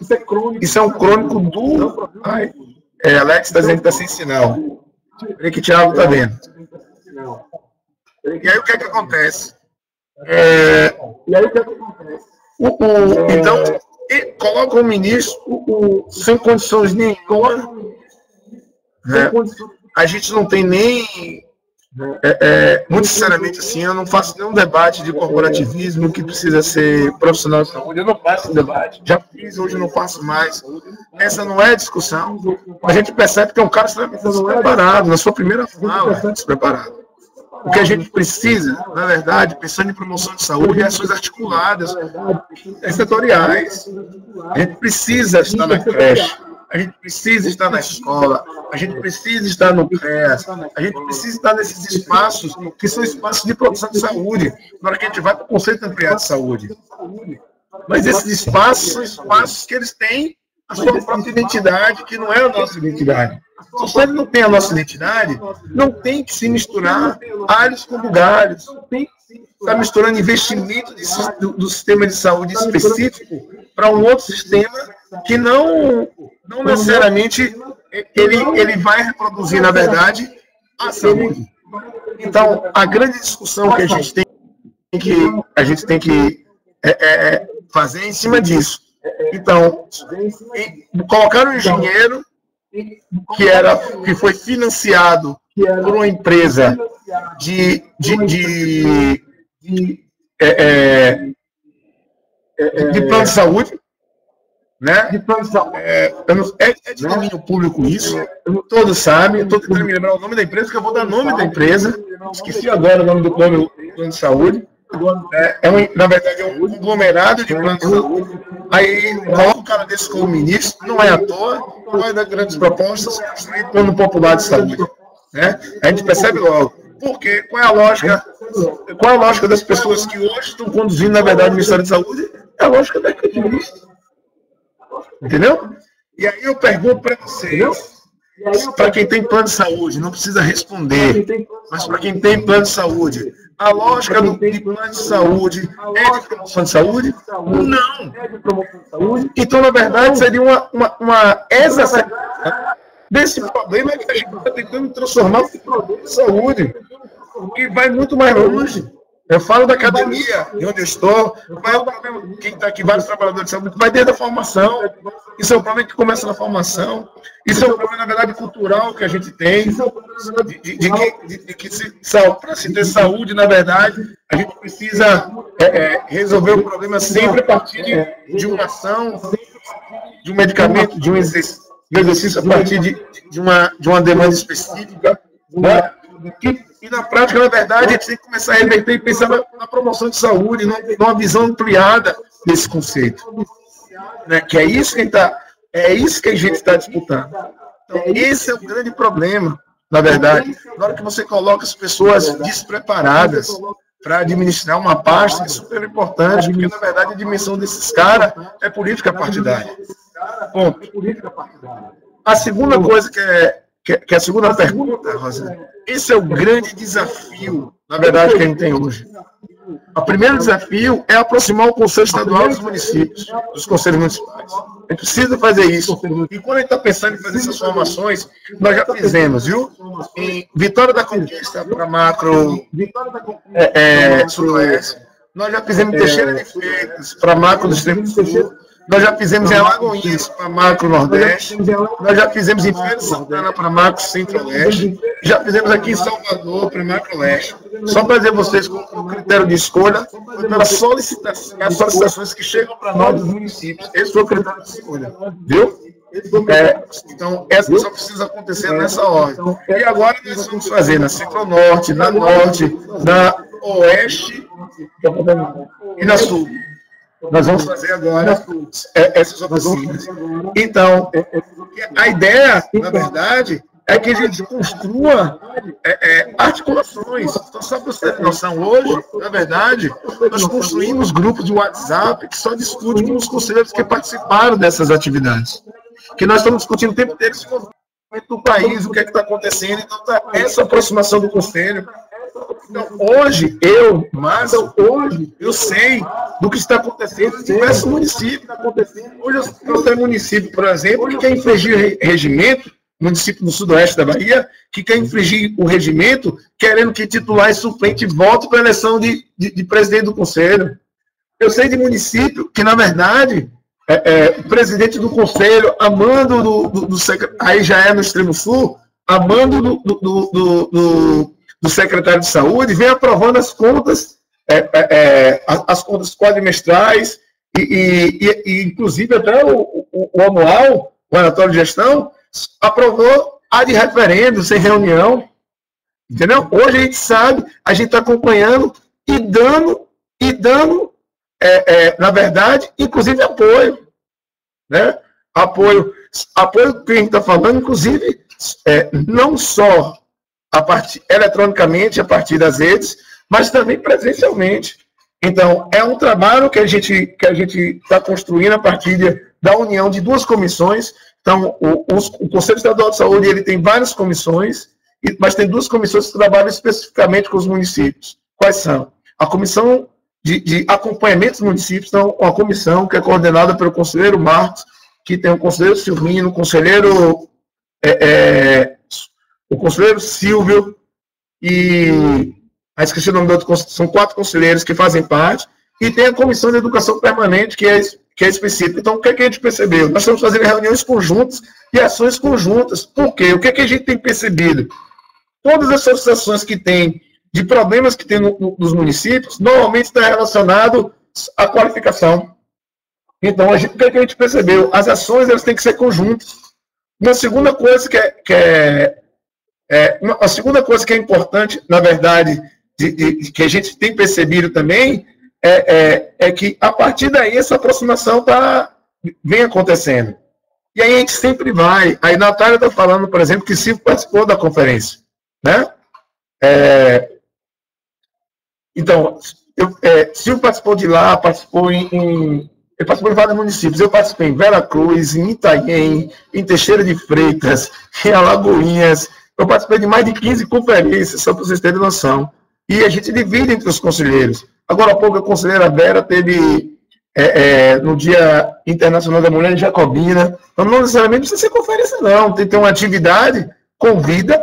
Isso é um crônico do... Alex está dizendo que está sem sinal. Peraí que o Thiago está vendo. E aí o que é que acontece? Então, coloca o ministro sem condições nenhuma. Né? A gente não tem nem... muito sinceramente, assim, eu não faço nenhum debate de corporativismo que precisa ser profissional de saúde. Eu não faço debate. Já fiz, hoje não faço mais. Essa não é discussão. A gente percebe que é um cara extremamente despreparado. Na sua primeira fala, despreparado. O que a gente precisa, na verdade, pensando em promoção de saúde, é ações articuladas, setoriais. A gente precisa estar na creche, a gente precisa estar na escola, a gente precisa estar no CREAS, a gente precisa estar nesses espaços que são espaços de produção de saúde, na hora que a gente vai para o conceito ampliado de saúde. Mas esses espaços são espaços que eles têm a sua própria identidade, que não é a nossa identidade. Se ele não tem a nossa identidade, não tem que se misturar alhos com bugalhos. Está misturando investimento do sistema de saúde específico para um outro sistema que não necessariamente ele vai reproduzir, na verdade, a saúde. Então, a grande discussão que a gente tem que fazer é em cima disso. Então, colocar um engenheiro que foi financiado por uma empresa de plano de saúde, né? É de domínio público isso, todos sabem. Estou tentando me lembrar o nome da empresa, que eu vou dar o nome da empresa, esqueci agora o nome do plano de saúde. Na verdade, é um conglomerado de plano de saúde. Aí coloca um cara desse como ministro, não é à toa, vai dar grandes propostas, construir plano popular de saúde. Né? A gente percebe logo. Porque qual é a lógica das pessoas que hoje estão conduzindo, na verdade, o Ministério da Saúde? É a lógica da ativista. Entendeu? E aí eu pergunto para vocês, para quem tem plano de saúde, não precisa responder, mas para quem tem plano de saúde, a lógica do plano de saúde é de promoção de saúde? Não. Então, na verdade, seria uma exacerbação desse problema que a gente está tentando transformar em problema de saúde, e vai muito mais longe. Eu falo da academia, de onde eu estou, quem está aqui, vários trabalhadores de saúde, vai desde a formação. Isso é um problema que começa na formação. Isso é um problema, na verdade, cultural que a gente tem, para se ter saúde, na verdade, a gente precisa resolver o problema sempre a partir de uma ação, de um medicamento, de um exercício a partir de uma demanda específica, né? E na prática, na verdade, a gente tem que começar a reverter e pensar na promoção de saúde, numa visão ampliada desse conceito. Né? Que é isso que a gente está disputando. Então, esse é o grande problema, na verdade. Na hora que você coloca as pessoas despreparadas para administrar uma pasta, é super importante, porque, na verdade, a dimensão desses caras é política partidária. Ponto. A segunda coisa que é a segunda pergunta, Rosa, esse é o grande desafio, na verdade, que a gente tem hoje. O primeiro desafio é aproximar o Conselho Estadual dos municípios, dos conselhos municipais. A gente precisa fazer isso. E quando a gente está pensando em fazer essas formações, nós já fizemos, viu? Em Vitória da Conquista para Macro Sudoeste, nós já fizemos em Teixeira de Freitas para Macro do Extremo Sul, nós já fizemos em Alagoinhas para Macro Nordeste, nós já fizemos em Feira de Santana para Macro Centro-Oeste, já fizemos aqui em Salvador para Macro Leste. Só para dizer a vocês, com critério de escolha, pelas solicitações que chegam para nós dos municípios. Esse foi o critério de escolha, viu? Então, essa só precisa acontecer nessa ordem. E agora nós vamos fazer na Centro-Norte, na Norte, na Oeste e na Sul. Nós vamos fazer agora essas oficinas. Então, a ideia, na verdade, é que a gente construa articulações. Então, só para você ter noção, hoje, na verdade, nós construímos grupos de WhatsApp que só discutem com os conselheiros que participaram dessas atividades. Que nós estamos discutindo o tempo inteiro esse movimento do país, o que é que está acontecendo. Então, essa aproximação do conselho. Então, hoje, eu sei do que está acontecendo em diversos municípios. Hoje eu tenho um município, por exemplo, que quer infringir regimento, município do sudoeste da Bahia, que quer infringir o regimento, querendo que titular e suplente votem para a eleição de presidente do conselho. Eu sei de município que, na verdade, o presidente do conselho, a mando do secretário, aí já é no extremo sul, a mando do secretário de saúde, vem aprovando as contas, as contas quadrimestrais e inclusive até o anual, o relatório de gestão, aprovou de referendo, sem reunião. Entendeu? Hoje a gente sabe, a gente está acompanhando e dando, na verdade, inclusive apoio. Né? Apoio que a gente está falando, inclusive, não só eletronicamente, a partir das redes, mas também presencialmente. Então, é um trabalho que a gente está construindo a partir da união de duas comissões. Então, o Conselho Estadual de Saúde ele tem várias comissões, mas tem duas comissões que trabalham especificamente com os municípios. Quais são? A comissão de acompanhamento dos municípios, então, uma comissão que é coordenada pelo conselheiro Marcos, que tem o conselheiro Silvino, o conselheiro Silvio e... esqueci o nome do outro, são 4 conselheiros que fazem parte, e tem a Comissão de Educação Permanente, que é específica. Então, o que a gente percebeu? Nós estamos fazendo reuniões conjuntas e ações conjuntas. Por quê? O que a gente tem percebido? Todas as associações que têm, de problemas que tem nos municípios, normalmente está relacionado à qualificação. Então, o que a gente percebeu? As ações elas têm que ser conjuntas. Uma segunda coisa a segunda coisa que é importante, na verdade, que a gente tem percebido também, é que, a partir daí, essa aproximação vem acontecendo. E aí a gente sempre vai. Aí a Natália está falando, por exemplo, que Silvio participou da conferência. Né? Então, Silvio participou de lá, ele participou de vários municípios. Eu participei em Veracruz, em Itanhaém, em Teixeira de Freitas, em Alagoinhas. Eu participei de mais de 15 conferências, só para vocês terem noção. E a gente divide entre os conselheiros. Agora há pouco a conselheira Vera teve no Dia Internacional da Mulher em Jacobina. Então, não necessariamente precisa ser conferência, não. Tem que ter uma atividade, convida,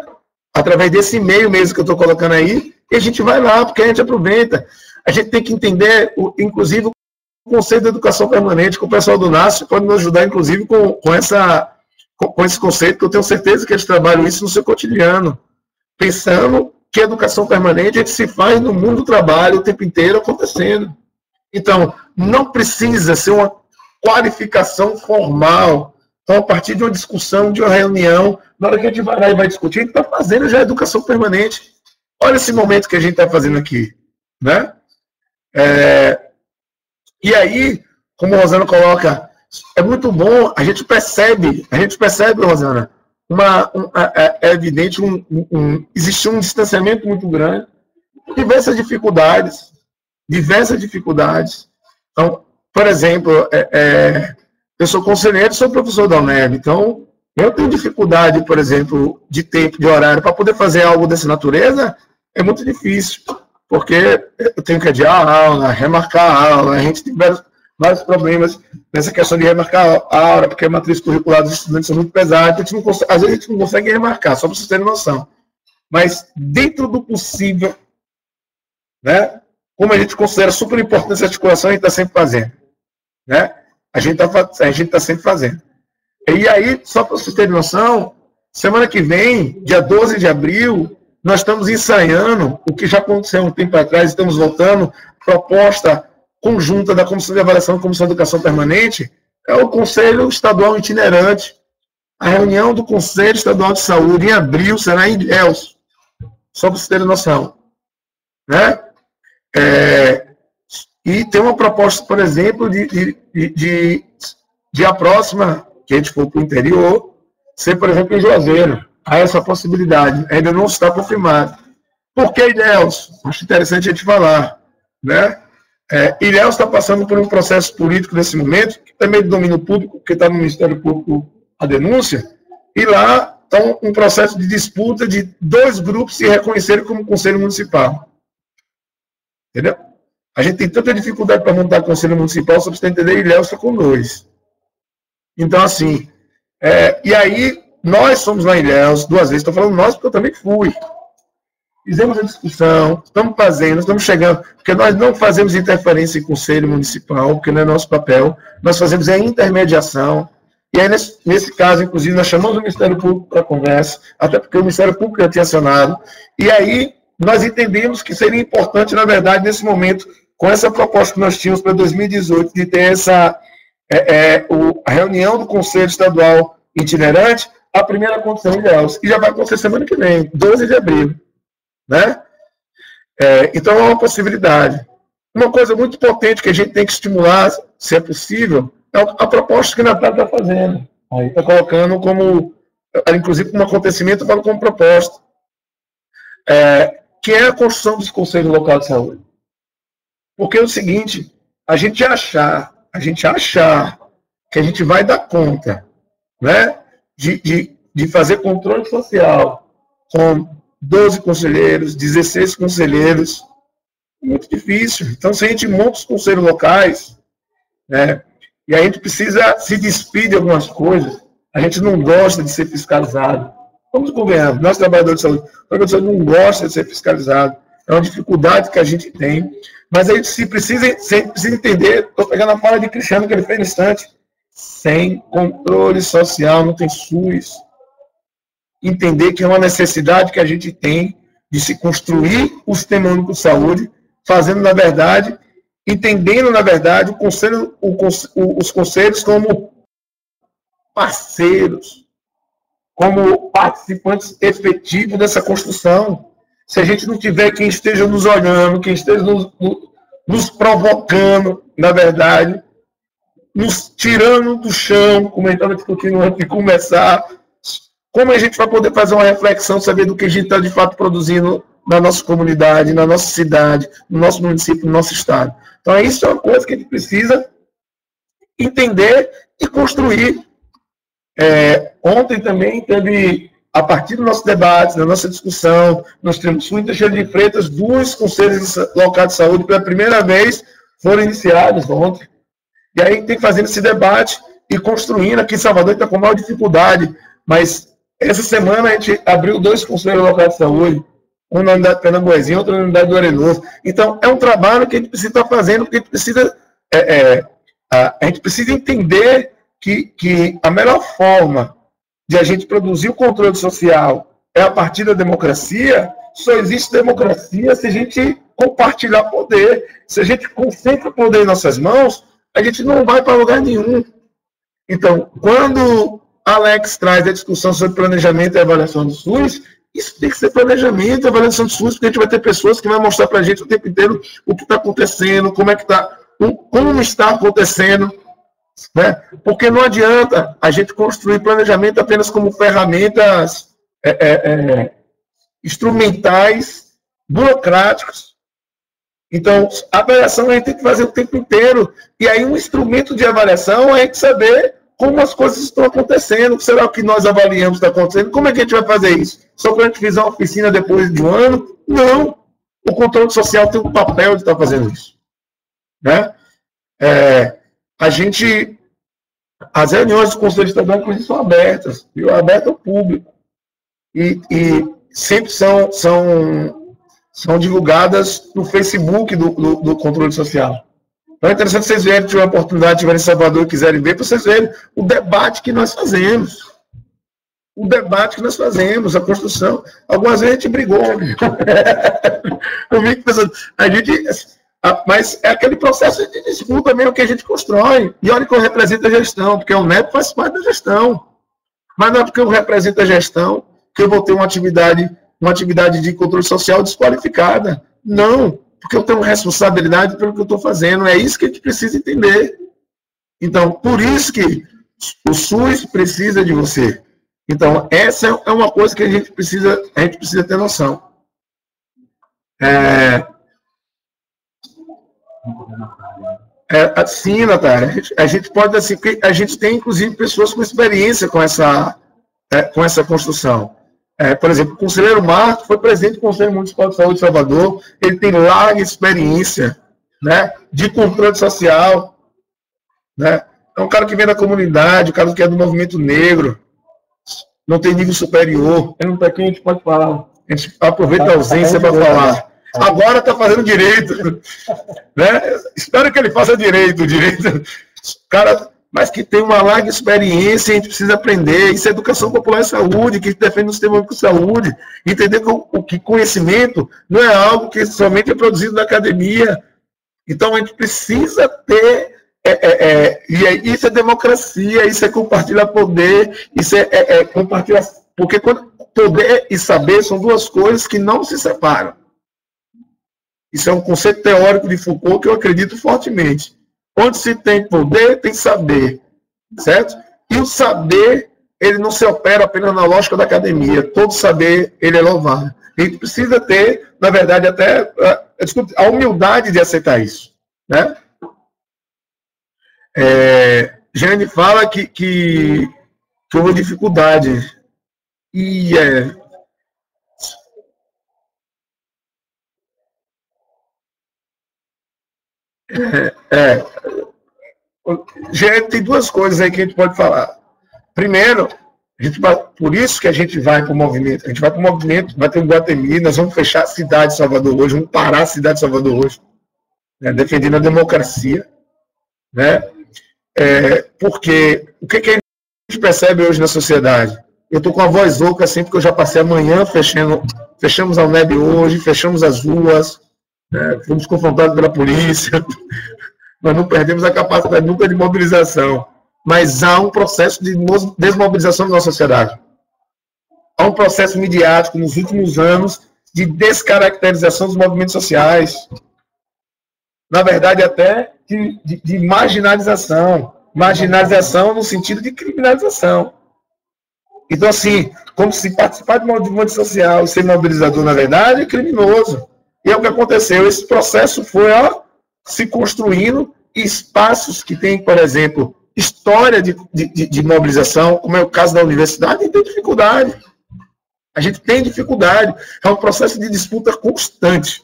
através desse e-mail mesmo que eu estou colocando aí, e a gente vai lá, porque a gente aproveita. A gente tem que entender, inclusive, o conceito da educação permanente, que o pessoal do NASF pode nos ajudar, inclusive, com esse conceito, que eu tenho certeza que eles trabalham isso no seu cotidiano, pensando que a educação permanente a gente se faz no mundo do trabalho o tempo inteiro acontecendo. Então, não precisa ser uma qualificação formal. Então, a partir de uma discussão, de uma reunião, na hora que a gente vai lá e vai discutir, a gente está fazendo já a educação permanente. Olha esse momento que a gente está fazendo aqui. Né? E aí, como a Rosana coloca, é muito bom, a gente percebe, Rosana, é evidente, existe um distanciamento muito grande, diversas dificuldades. Então, por exemplo, eu sou conselheiro, sou professor da UNEB, então eu tenho dificuldade, por exemplo, de tempo, de horário, para poder fazer algo dessa natureza, é muito difícil, porque eu tenho que adiar a aula, remarcar a aula, a gente tem vários problemas nessa questão de remarcar a aula, porque a matriz curricular dos estudantes é muito pesada, às vezes a gente não consegue remarcar, só para vocês terem noção. Mas, dentro do possível, né, como a gente considera super importante essa articulação, a gente está sempre fazendo. Né? A gente está sempre fazendo. E aí, só para vocês terem noção, semana que vem, dia 12 de abril, nós estamos ensaiando o que já aconteceu um tempo atrás, estamos voltando, proposta conjunta da Comissão de Avaliação da Comissão de Educação Permanente, é o Conselho Estadual Itinerante. A reunião do Conselho Estadual de Saúde, em abril, será em Ilhéus. Só para vocês terem noção. Né? E tem uma proposta, por exemplo, de a próxima, que a gente for para o interior, ser, por exemplo, em Juazeiro. Há essa possibilidade. Ainda não está confirmado. Por que Ilhéus? Acho interessante a gente falar. Né? Ilhéus está passando por um processo político nesse momento, que também de domínio público, porque está no Ministério Público a denúncia, e lá está um processo de disputa de 2 grupos se reconhecerem como Conselho Municipal. Entendeu? A gente tem tanta dificuldade para montar Conselho Municipal, só para você entender, Ilhéus está com 2. Então, assim, e aí, nós fomos lá em Ilhéus 2 vezes, estou falando nós porque eu também fui. Fizemos a discussão, estamos chegando, porque nós não fazemos interferência em Conselho Municipal, porque não é nosso papel, nós fazemos a intermediação, e aí, nesse caso, inclusive, nós chamamos o Ministério Público para a conversa, até porque o Ministério Público já tinha acionado, e aí nós entendemos que seria importante, na verdade, nesse momento, com essa proposta que nós tínhamos para 2018, de ter a reunião do Conselho Estadual Itinerante, a primeira aconteceu em Ilhéus, e já vai acontecer semana que vem, 12 de abril. Né? Então, é uma possibilidade. Uma coisa muito potente que a gente tem que estimular, se é possível, é a proposta que a Natália está fazendo. Está colocando como inclusive como acontecimento, eu falo como proposta, que é a construção dos conselhos locais de saúde. Porque é o seguinte, a gente achar que a gente vai dar conta, né, de fazer controle social com 12 conselheiros, 16 conselheiros, muito difícil. Então, se a gente monta os conselhos locais, né, e a gente precisa se despir de algumas coisas, a gente não gosta de ser fiscalizado. Vamos governar, nós trabalhadores de saúde, não gosta de ser fiscalizado. É uma dificuldade que a gente tem, mas a gente precisa entender, estou pegando a fala de Cristiano que ele fez no instante, sem controle social não tem SUS. Entender que é uma necessidade que a gente tem de se construir o Sistema Único de Saúde, fazendo, na verdade, entendendo, na verdade, os conselhos como parceiros, como participantes efetivos dessa construção. Se a gente não tiver quem esteja nos olhando, quem esteja nos provocando, na verdade, nos tirando do chão, como a gente estava discutindo antes de começar, como a gente vai poder fazer uma reflexão, saber do que a gente está de fato produzindo na nossa comunidade, na nossa cidade, no nosso município, no nosso estado. Então, isso é uma coisa que a gente precisa entender e construir. Ontem também teve, a partir do nosso debate, da nossa discussão, nós temos Sui Teixeira de Freitas, 2 conselhos locais de saúde, pela primeira vez, foram iniciados ontem. E aí tem que fazer esse debate e construindo. Aqui em Salvador está com maior dificuldade, mas essa semana a gente abriu 2 conselhos locais de saúde, um na unidade de Pernambuezinho, outro na unidade do Arenoso. Então, é um trabalho que a gente precisa estar fazendo, porque a gente precisa entender que a melhor forma de a gente produzir o controle social é a partir da democracia. Só existe democracia se a gente compartilhar poder. Se a gente concentra o poder em nossas mãos, a gente não vai para lugar nenhum. Então, quando Alex traz a discussão sobre planejamento e avaliação do SUS, isso tem que ser planejamento e avaliação do SUS, porque a gente vai ter pessoas que vão mostrar para a gente o tempo inteiro o que está acontecendo, como está acontecendo, né? Porque não adianta a gente construir planejamento apenas como ferramentas instrumentais, burocráticos. Então, a avaliação a gente tem que fazer o tempo inteiro. E aí, um instrumento de avaliação é a gente saber como as coisas estão acontecendo. Será que nós avaliamos que está acontecendo? Como é que a gente vai fazer isso? Só quando a gente fizer uma oficina depois de um ano? Não. O controle social tem um papel de estar fazendo isso. Né? As reuniões do Conselho Estadual, inclusive, são abertas. E abertas ao público. E sempre são divulgadas no Facebook do controle social. Então é interessante vocês verem, tiverem a oportunidade, tiverem em Salvador e quiserem ver, para vocês verem o debate que nós fazemos. O debate que nós fazemos, a construção. Algumas vezes a gente brigou. Eu vi que mas é aquele processo de disputa mesmo que a gente constrói. E olha que eu represento a gestão, porque o NEP faz parte da gestão. Mas não é porque eu represento a gestão que eu vou ter uma atividade de controle social desqualificada. Não, porque eu tenho responsabilidade pelo que eu estou fazendo. É isso que a gente precisa entender. Então, por isso que o SUS precisa de você. Então, essa é uma coisa que a gente precisa ter noção. Sim, Natália. A gente pode, assim, a gente tem, inclusive, pessoas com experiência com essa construção. Por exemplo, o conselheiro Marcos foi presidente do Conselho Municipal de Saúde de Salvador, ele tem larga experiência, né, de controle social, né? É um cara que vem da comunidade, um cara que é do movimento negro, não tem nível superior, ele não está aqui, a gente pode falar, a gente aproveita a ausência para falar. Agora está fazendo direito, né? Espero que ele faça direito, cara, mas que tem uma larga experiência, a gente precisa aprender. Isso é educação popular e saúde, que defende o sistema único de saúde. Entender que conhecimento não é algo que somente é produzido na academia. Então, a gente precisa ter... isso é democracia, isso é compartilhar poder, isso é compartilhar... Porque poder e saber são duas coisas que não se separam. Isso é um conceito teórico de Foucault que eu acredito fortemente. Onde se tem poder, tem saber, certo? E o saber ele não se opera apenas na lógica da academia. Todo saber, ele é louvável. A gente precisa ter, na verdade, até a humildade de aceitar isso, né? Jane fala que houve dificuldade. E Jane, tem duas coisas aí que a gente pode falar. Primeiro, por isso que a gente vai para o movimento. A gente vai para o movimento, vai ter um Guatemi, nós vamos fechar a cidade de Salvador hoje, vamos parar a cidade de Salvador hoje, né, defendendo a democracia, né? Porque o que a gente percebe hoje na sociedade? Eu estou com a voz rouca assim, porque eu já passei a manhã fechamos a UNEB hoje, fechamos as ruas, né, fomos confrontados pela polícia, nós não perdemos a capacidade nunca de mobilização, mas há um processo de desmobilização da nossa sociedade. Há um processo midiático nos últimos anos de descaracterização dos movimentos sociais. Na verdade, até de marginalização. Marginalização no sentido de criminalização. Então, assim, como se participar de um movimento social e ser mobilizador, na verdade, é criminoso. E é o que aconteceu. Esse processo foi se construindo espaços que tem, por exemplo, história de mobilização, como é o caso da universidade, e tem dificuldade. A gente tem dificuldade. É um processo de disputa constante.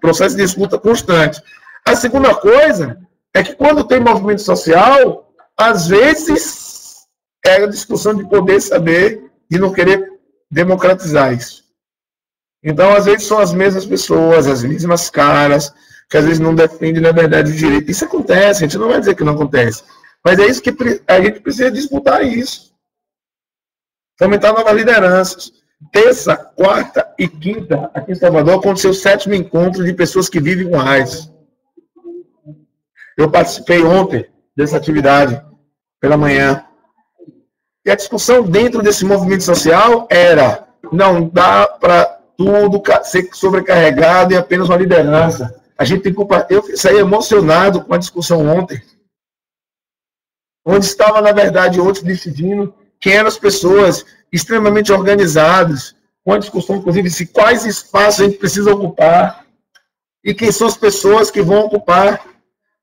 Processo de disputa constante. A segunda coisa é que quando tem movimento social, às vezes é a discussão de poder saber, de não querer democratizar isso. Então, às vezes, são as mesmas pessoas, as mesmas caras, que às vezes não defendem, na verdade, o direito. Isso acontece, a gente não vai dizer que não acontece. Mas é isso que a gente precisa disputar isso. Fomentar novas lideranças. Terça, quarta e quinta, aqui em Salvador, aconteceu o 7º encontro de pessoas que vivem com AIDS. Eu participei ontem dessa atividade, pela manhã. E a discussão dentro desse movimento social era: não dá para tudo ser sobrecarregado e apenas uma liderança. A gente tem que... Eu saí emocionado com a discussão ontem, onde estava, na verdade, outros decidindo quem eram as pessoas extremamente organizadas, com a discussão, inclusive, de quais espaços a gente precisa ocupar e quem são as pessoas que vão ocupar.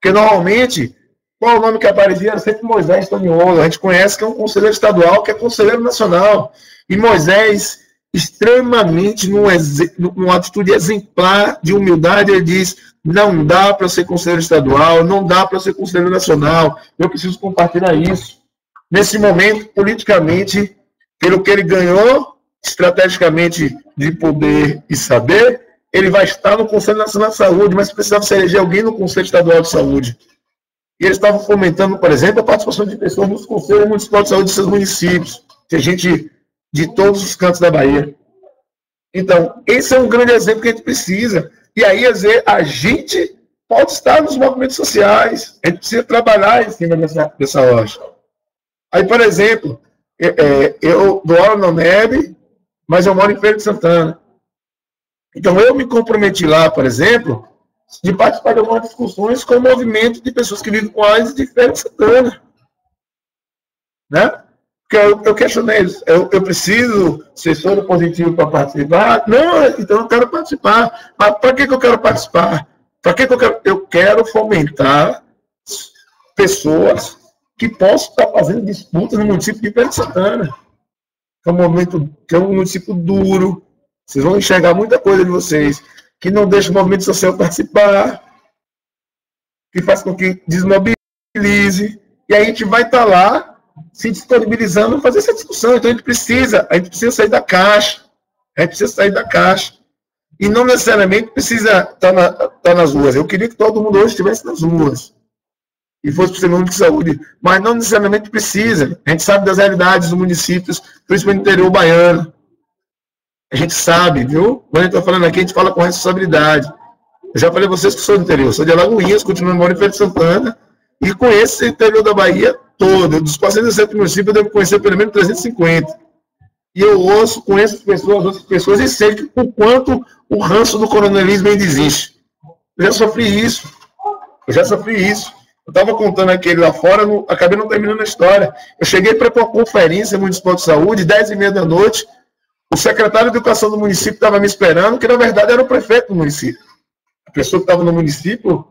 Porque, normalmente, qual o nome que aparecia? Era sempre Moisés Toniolo. A gente conhece que é um conselheiro estadual, que é conselheiro nacional. E Moisés, extremamente, numa atitude exemplar de humildade, ele diz: não dá para ser conselheiro estadual, não dá para ser conselheiro nacional, eu preciso compartilhar isso. Nesse momento, politicamente, pelo que ele ganhou, estrategicamente, de poder e saber, ele vai estar no Conselho Nacional de Saúde, mas precisava se eleger alguém no Conselho Estadual de Saúde. E eles estavam fomentando, por exemplo, a participação de pessoas nos Conselhos Municipais de Saúde de seus municípios. Tem gente de todos os cantos da Bahia. Então, esse é um grande exemplo que a gente precisa. E aí, às vezes, a gente pode estar nos movimentos sociais. A gente precisa trabalhar em cima dessa lógica. Aí, por exemplo, eu dou aula na UNEB, mas eu moro em Feira de Santana. Então, eu me comprometi lá, por exemplo, de participar de algumas discussões com o movimento de pessoas que vivem com AIDS de Feira de Santana. Né? Porque eu questionei eles. Eu preciso ser soro positivo para participar? Não, então eu quero participar. Mas para que eu quero participar? Para que eu quero? Eu quero fomentar pessoas que possam estar fazendo disputas no município de Feira de Santana. Que é um município duro. Vocês vão enxergar muita coisa de vocês, que não deixa o movimento social participar, que faz com que desmobilize, e aí a gente vai estar lá se disponibilizando para fazer essa discussão. Então a gente precisa sair da caixa, e não necessariamente precisa estar nas ruas. Eu queria que todo mundo hoje estivesse nas ruas, e fosse para o Sistema Único de Saúde, mas não necessariamente precisa. A gente sabe das realidades dos municípios, principalmente no interior baiano. A gente sabe, viu? Quando a gente está falando aqui, a gente fala com responsabilidade. Eu já falei a vocês que sou do interior. Sou de Alagoinhas, continuo morando em Feira de Santana, e conheço o interior da Bahia todo. Dos 407 municípios, eu devo conhecer pelo menos 350. E eu conheço outras pessoas, e sei o quanto o ranço do coronelismo ainda existe. Eu já sofri isso. Eu estava contando aquele lá fora, acabei não terminando a história. Eu cheguei para uma conferência municipal de saúde, 10h30 da noite, o secretário de Educação do município estava me esperando, que na verdade era o prefeito do município. A pessoa que estava no município,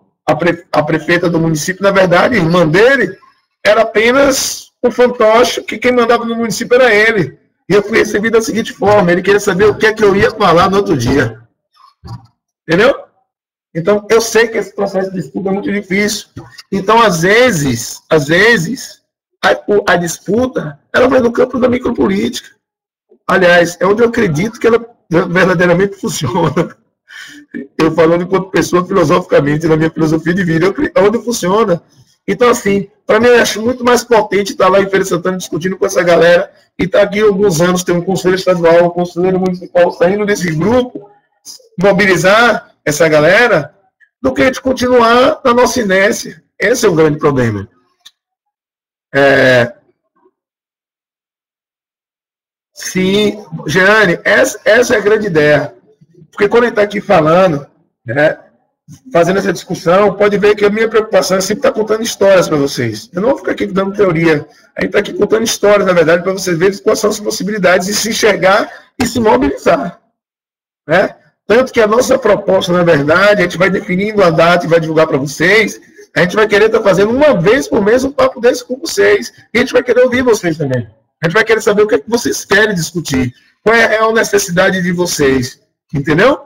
a prefeita do município, na verdade, irmã dele, era apenas um fantoche, que quem mandava no município era ele. E eu fui recebido da seguinte forma, ele queria saber o que é que eu ia falar no outro dia. Entendeu? Então, eu sei que esse processo de disputa é muito difícil. Então, às vezes, a disputa, ela vai no campo da micropolítica. Aliás, é onde eu acredito que ela verdadeiramente funciona. Eu falando enquanto pessoa, filosoficamente, na minha filosofia de vida, é onde funciona. Então, assim, para mim, eu acho muito mais potente estar lá em Feira de Santana discutindo com essa galera e estar aqui há alguns anos, ter um conselho estadual, um conselheiro municipal saindo desse grupo, mobilizar essa galera, do que a gente continuar na nossa inércia. Esse é o grande problema. Sim, Jeane, essa é a grande ideia. Porque quando a gente está aqui falando, né, fazendo essa discussão, pode ver que a minha preocupação é sempre estar contando histórias para vocês. Eu não vou ficar aqui dando teoria. A gente está aqui contando histórias, na verdade, para vocês verem quais são as possibilidades de se enxergar e se mobilizar. Né? Tanto que a nossa proposta, na verdade, a gente vai definindo a data e vai divulgar para vocês. A gente vai querer estar fazendo uma vez por mês um papo desse com vocês. E a gente vai querer ouvir vocês também. A gente vai querer saber o que é que vocês querem discutir. Qual é a real necessidade de vocês. Entendeu?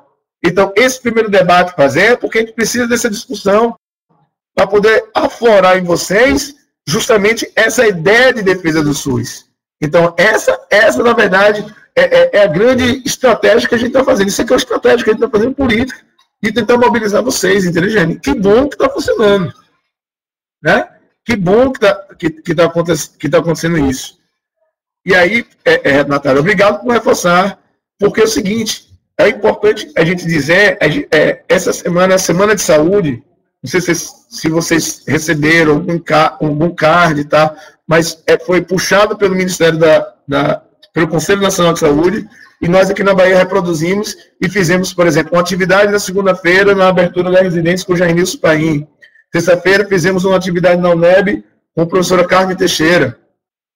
Então, esse primeiro debate fazer é porque a gente precisa dessa discussão para poder aflorar em vocês justamente essa ideia de defesa do SUS. Então, essa na verdade, é a grande estratégia que a gente está fazendo. Isso aqui é uma estratégia que a gente está fazendo política de tentar mobilizar vocês, entendeu, gente? Que bom que está funcionando. Né? Que bom que tá acontecendo isso. E aí, Natália, obrigado por reforçar, porque é o seguinte, é importante a gente dizer, essa semana, a Semana de Saúde, não sei se vocês receberam algum card, tá? Mas foi puxado pelo Ministério pelo Conselho Nacional de Saúde, e nós aqui na Bahia reproduzimos e fizemos, por exemplo, uma atividade na segunda-feira na abertura da residência com o Jair Nilson Paim. Terça-feira fizemos uma atividade na UNEB com a professora Carmen Teixeira.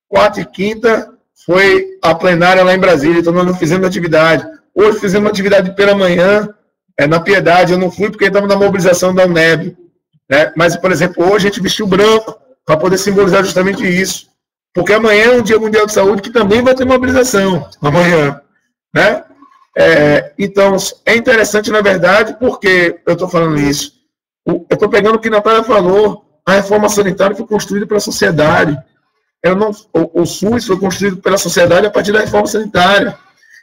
Quarta e quinta foi a plenária lá em Brasília, então nós não fizemos atividade. Hoje fizemos uma atividade pela manhã, na Piedade, eu não fui porque estava na mobilização da UNEB. Né? Mas, por exemplo, hoje a gente vestiu branco para poder simbolizar justamente isso. Porque amanhã é um Dia Mundial de Saúde que também vai ter mobilização, amanhã. Né? Então, é interessante, na verdade, porque eu estou falando isso. Eu estou pegando o que a Natália falou, a reforma sanitária foi construída pela sociedade. O SUS foi construído pela sociedade a partir da reforma sanitária.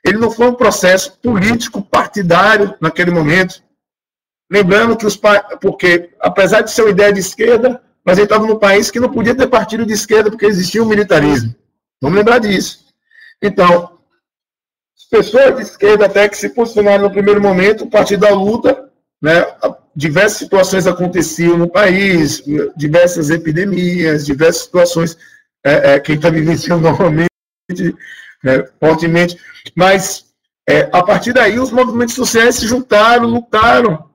Ele não foi um processo político partidário naquele momento. Lembrando que porque, apesar de ser uma ideia de esquerda, mas ele estava num país que não podia ter partido de esquerda porque existia o militarismo. Vamos lembrar disso. Então, as pessoas de esquerda até que se posicionaram no primeiro momento, o partido da luta, né, diversas situações aconteciam no país, diversas epidemias, diversas situações que está vivenciando novamente, fortemente, mas a partir daí os movimentos sociais se juntaram, lutaram.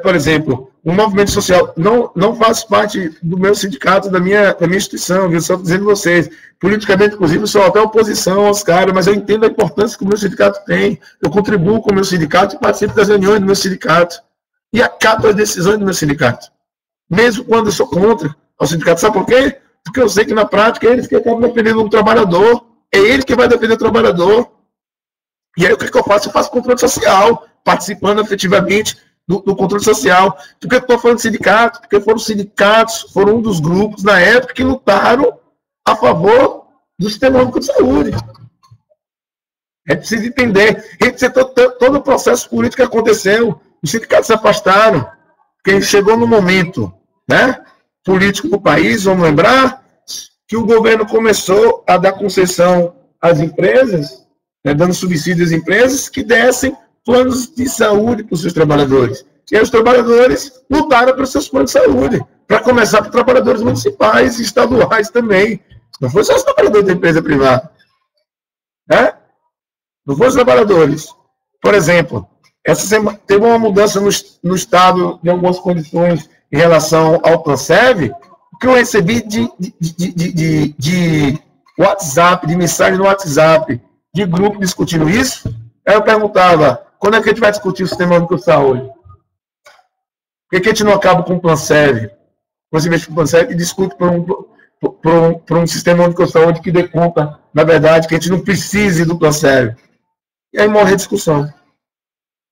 Por exemplo, o movimento social não faz parte do meu sindicato, da minha instituição, viu? Só dizendo vocês, politicamente, inclusive, eu sou até oposição aos caras, mas eu entendo a importância que o meu sindicato tem, eu contribuo com o meu sindicato e participo das reuniões do meu sindicato, e acato as decisões do meu sindicato, mesmo quando eu sou contra o sindicato. Sabe por quê? Porque eu sei que na prática é eles que acabam defendendo o trabalhador, é ele que vai defender o trabalhador. E aí o que eu faço? Eu faço controle social, participando efetivamente do controle social. Por que eu estou falando de sindicato? Porque foram sindicatos, foram um dos grupos na época que lutaram a favor do Sistema Único de Saúde. É preciso entender. Todo o processo político que aconteceu, os sindicatos se afastaram, porque chegou no momento, né, político do país, vamos lembrar, que o governo começou a dar concessão às empresas, né, dando subsídio às empresas que dessem planos de saúde para os seus trabalhadores. E aí os trabalhadores lutaram pelos seus planos de saúde, para começar por trabalhadores municipais e estaduais também. Não foi só os trabalhadores da empresa privada. Né? Não foram os trabalhadores. Por exemplo, essa semana teve uma mudança no Estado, em algumas condições, em relação ao PlanServe, o que eu recebi de WhatsApp, de mensagem no WhatsApp, de grupo discutindo isso, aí eu perguntava, quando é que a gente vai discutir o Sistema Único de Saúde? Por que a gente não acaba com o PlanServe? Você mexe com o PlanServe e discute por um Sistema Único de Saúde que dê conta, na verdade, que a gente não precise do PlanServe. E aí morre a discussão.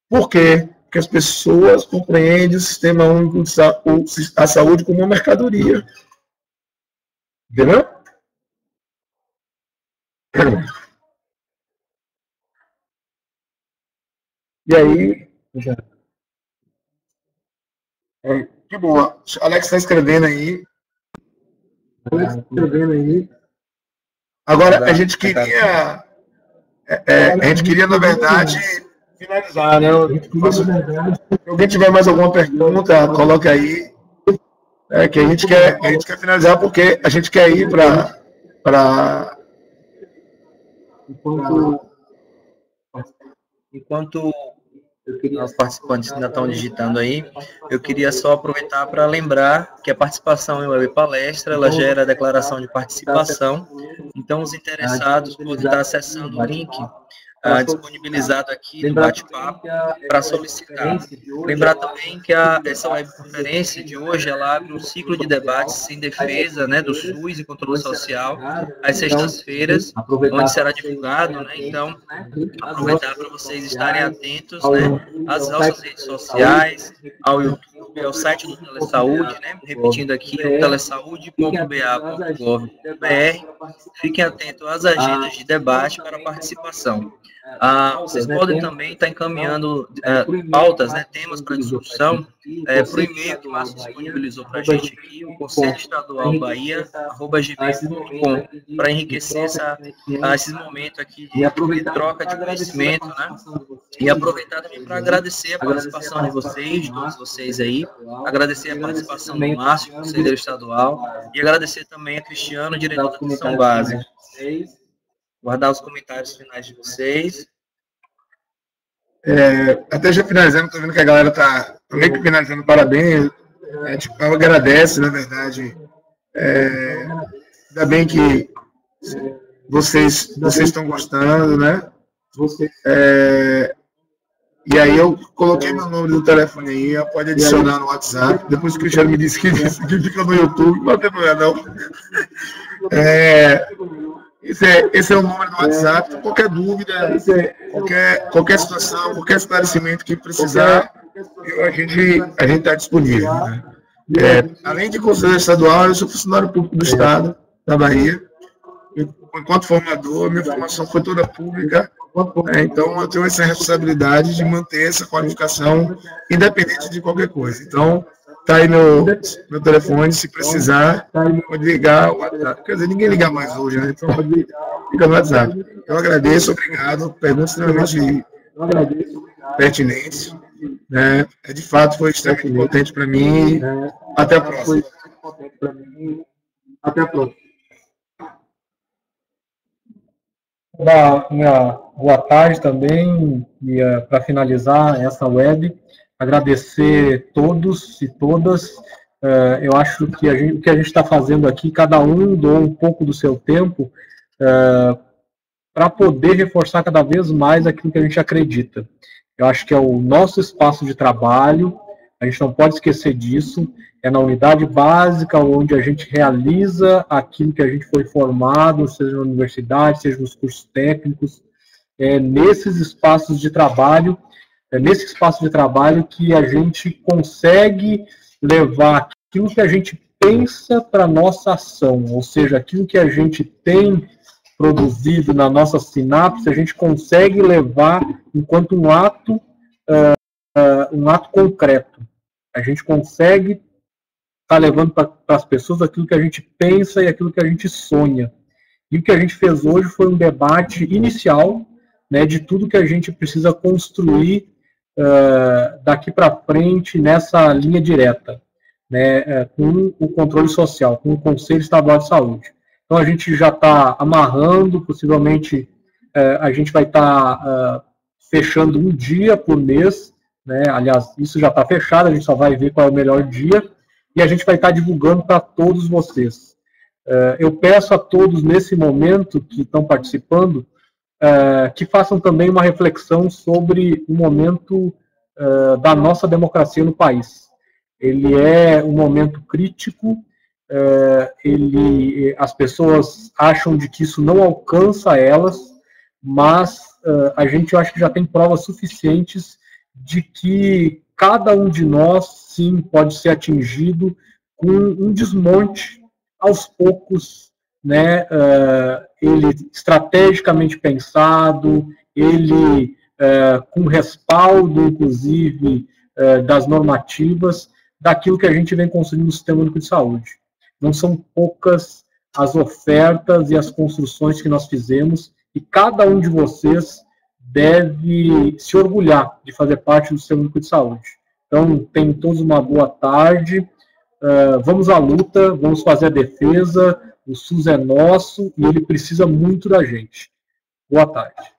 Por quê? Porque as pessoas compreendem o Sistema Único de Saúde, a saúde como uma mercadoria. Entendeu? E aí, que boa. Alex está escrevendo aí. Agora, a gente queria, na verdade, finalizar, né? Se alguém tiver mais alguma pergunta, coloque aí. Que a gente quer finalizar porque a gente quer ir para Enquanto os participantes ainda estão digitando aí, eu queria só aproveitar para lembrar que a participação em web palestra, ela gera a declaração de participação, então os interessados podem estar acessando o link disponibilizado aqui no bate-papo para solicitar. Lembrar também que essa webconferência de hoje, ela abre um ciclo de debates em defesa, né, do SUS e controle social, às sextas-feiras, onde será divulgado, né, então, aproveitar para vocês estarem atentos, né, às nossas redes sociais, ao YouTube, ao site do Telesaúde, né, repetindo aqui, o telesaúde.ba.gov.br. Fiquem atentos às agendas de debate para participação. Vocês podem também estar encaminhando pautas, né, temas para discussão, por e-mail que o Márcio disponibilizou para a gente aqui, o Conselho Estadual Bahia@gmail.com, para enriquecer esse momento aqui de troca de conhecimento, né? E aproveitar também para agradecer a participação de vocês, de todos vocês aí, agradecer a participação do Márcio, conselheiro estadual, e agradecer também a Cristiano, diretor da Comissão Básica. Guardar os comentários finais de vocês. Até já finalizando, estou vendo que a galera está meio que finalizando, parabéns. A gente agradece, na verdade. Ainda bem que vocês estão gostando, né? E aí eu coloquei meu número do telefone aí, pode adicionar no WhatsApp. Depois que o Cristiano me disse que fica no YouTube, não tem problema não. Esse é o número do WhatsApp. Qualquer dúvida, qualquer situação, qualquer esclarecimento que precisar, a gente está disponível. Né? Além de conselheiro estadual, eu sou funcionário público do Estado da Bahia. Enquanto formador, minha formação foi toda pública. Então, eu tenho essa responsabilidade de manter essa qualificação independente de qualquer coisa. Então, está aí meu telefone, se precisar, pode ligar o WhatsApp. Quer dizer, ninguém liga mais hoje, né? Então, fica no WhatsApp. Eu agradeço, obrigado. Perguntas extremamente pertinentes. Né? De fato, foi extremamente importante para mim. Até a próxima. Boa tarde também, e para finalizar essa web, agradecer todos e todas. Eu acho que o que a gente está fazendo aqui, cada um doa um pouco do seu tempo para poder reforçar cada vez mais aquilo que a gente acredita. Eu acho que é o nosso espaço de trabalho, a gente não pode esquecer disso, é na unidade básica onde a gente realiza aquilo que a gente foi formado, seja na universidade, seja nos cursos técnicos, nesses espaços de trabalho, nesse espaço de trabalho que a gente consegue levar aquilo que a gente pensa para a nossa ação, ou seja, aquilo que a gente tem produzido na nossa sinapse, a gente consegue levar enquanto um ato concreto. A gente consegue estar levando para as pessoas aquilo que a gente pensa e aquilo que a gente sonha. E o que a gente fez hoje foi um debate inicial, né, de tudo que a gente precisa construir daqui para frente nessa linha direta, né, com o controle social, com o Conselho Estadual de Saúde. Então a gente já está amarrando, possivelmente a gente vai estar fechando um dia por mês, né, aliás, isso já está fechado, a gente só vai ver qual é o melhor dia, e a gente vai estar divulgando para todos vocês. Eu peço a todos, nesse momento, que estão participando, que façam também uma reflexão sobre o momento da nossa democracia no país. Ele é um momento crítico, as pessoas acham de que isso não alcança elas, mas a gente, eu acho que já tem provas suficientes de que cada um de nós, sim, pode ser atingido com um desmonte aos poucos, né, ele estrategicamente pensado, ele com respaldo, inclusive, das normativas, daquilo que a gente vem construindo no Sistema Único de Saúde. Não são poucas as ofertas e as construções que nós fizemos, e cada um de vocês deve se orgulhar de fazer parte do Sistema Único de Saúde. Então, tenham todos uma boa tarde, vamos à luta, vamos fazer a defesa, o SUS é nosso e ele precisa muito da gente. Boa tarde.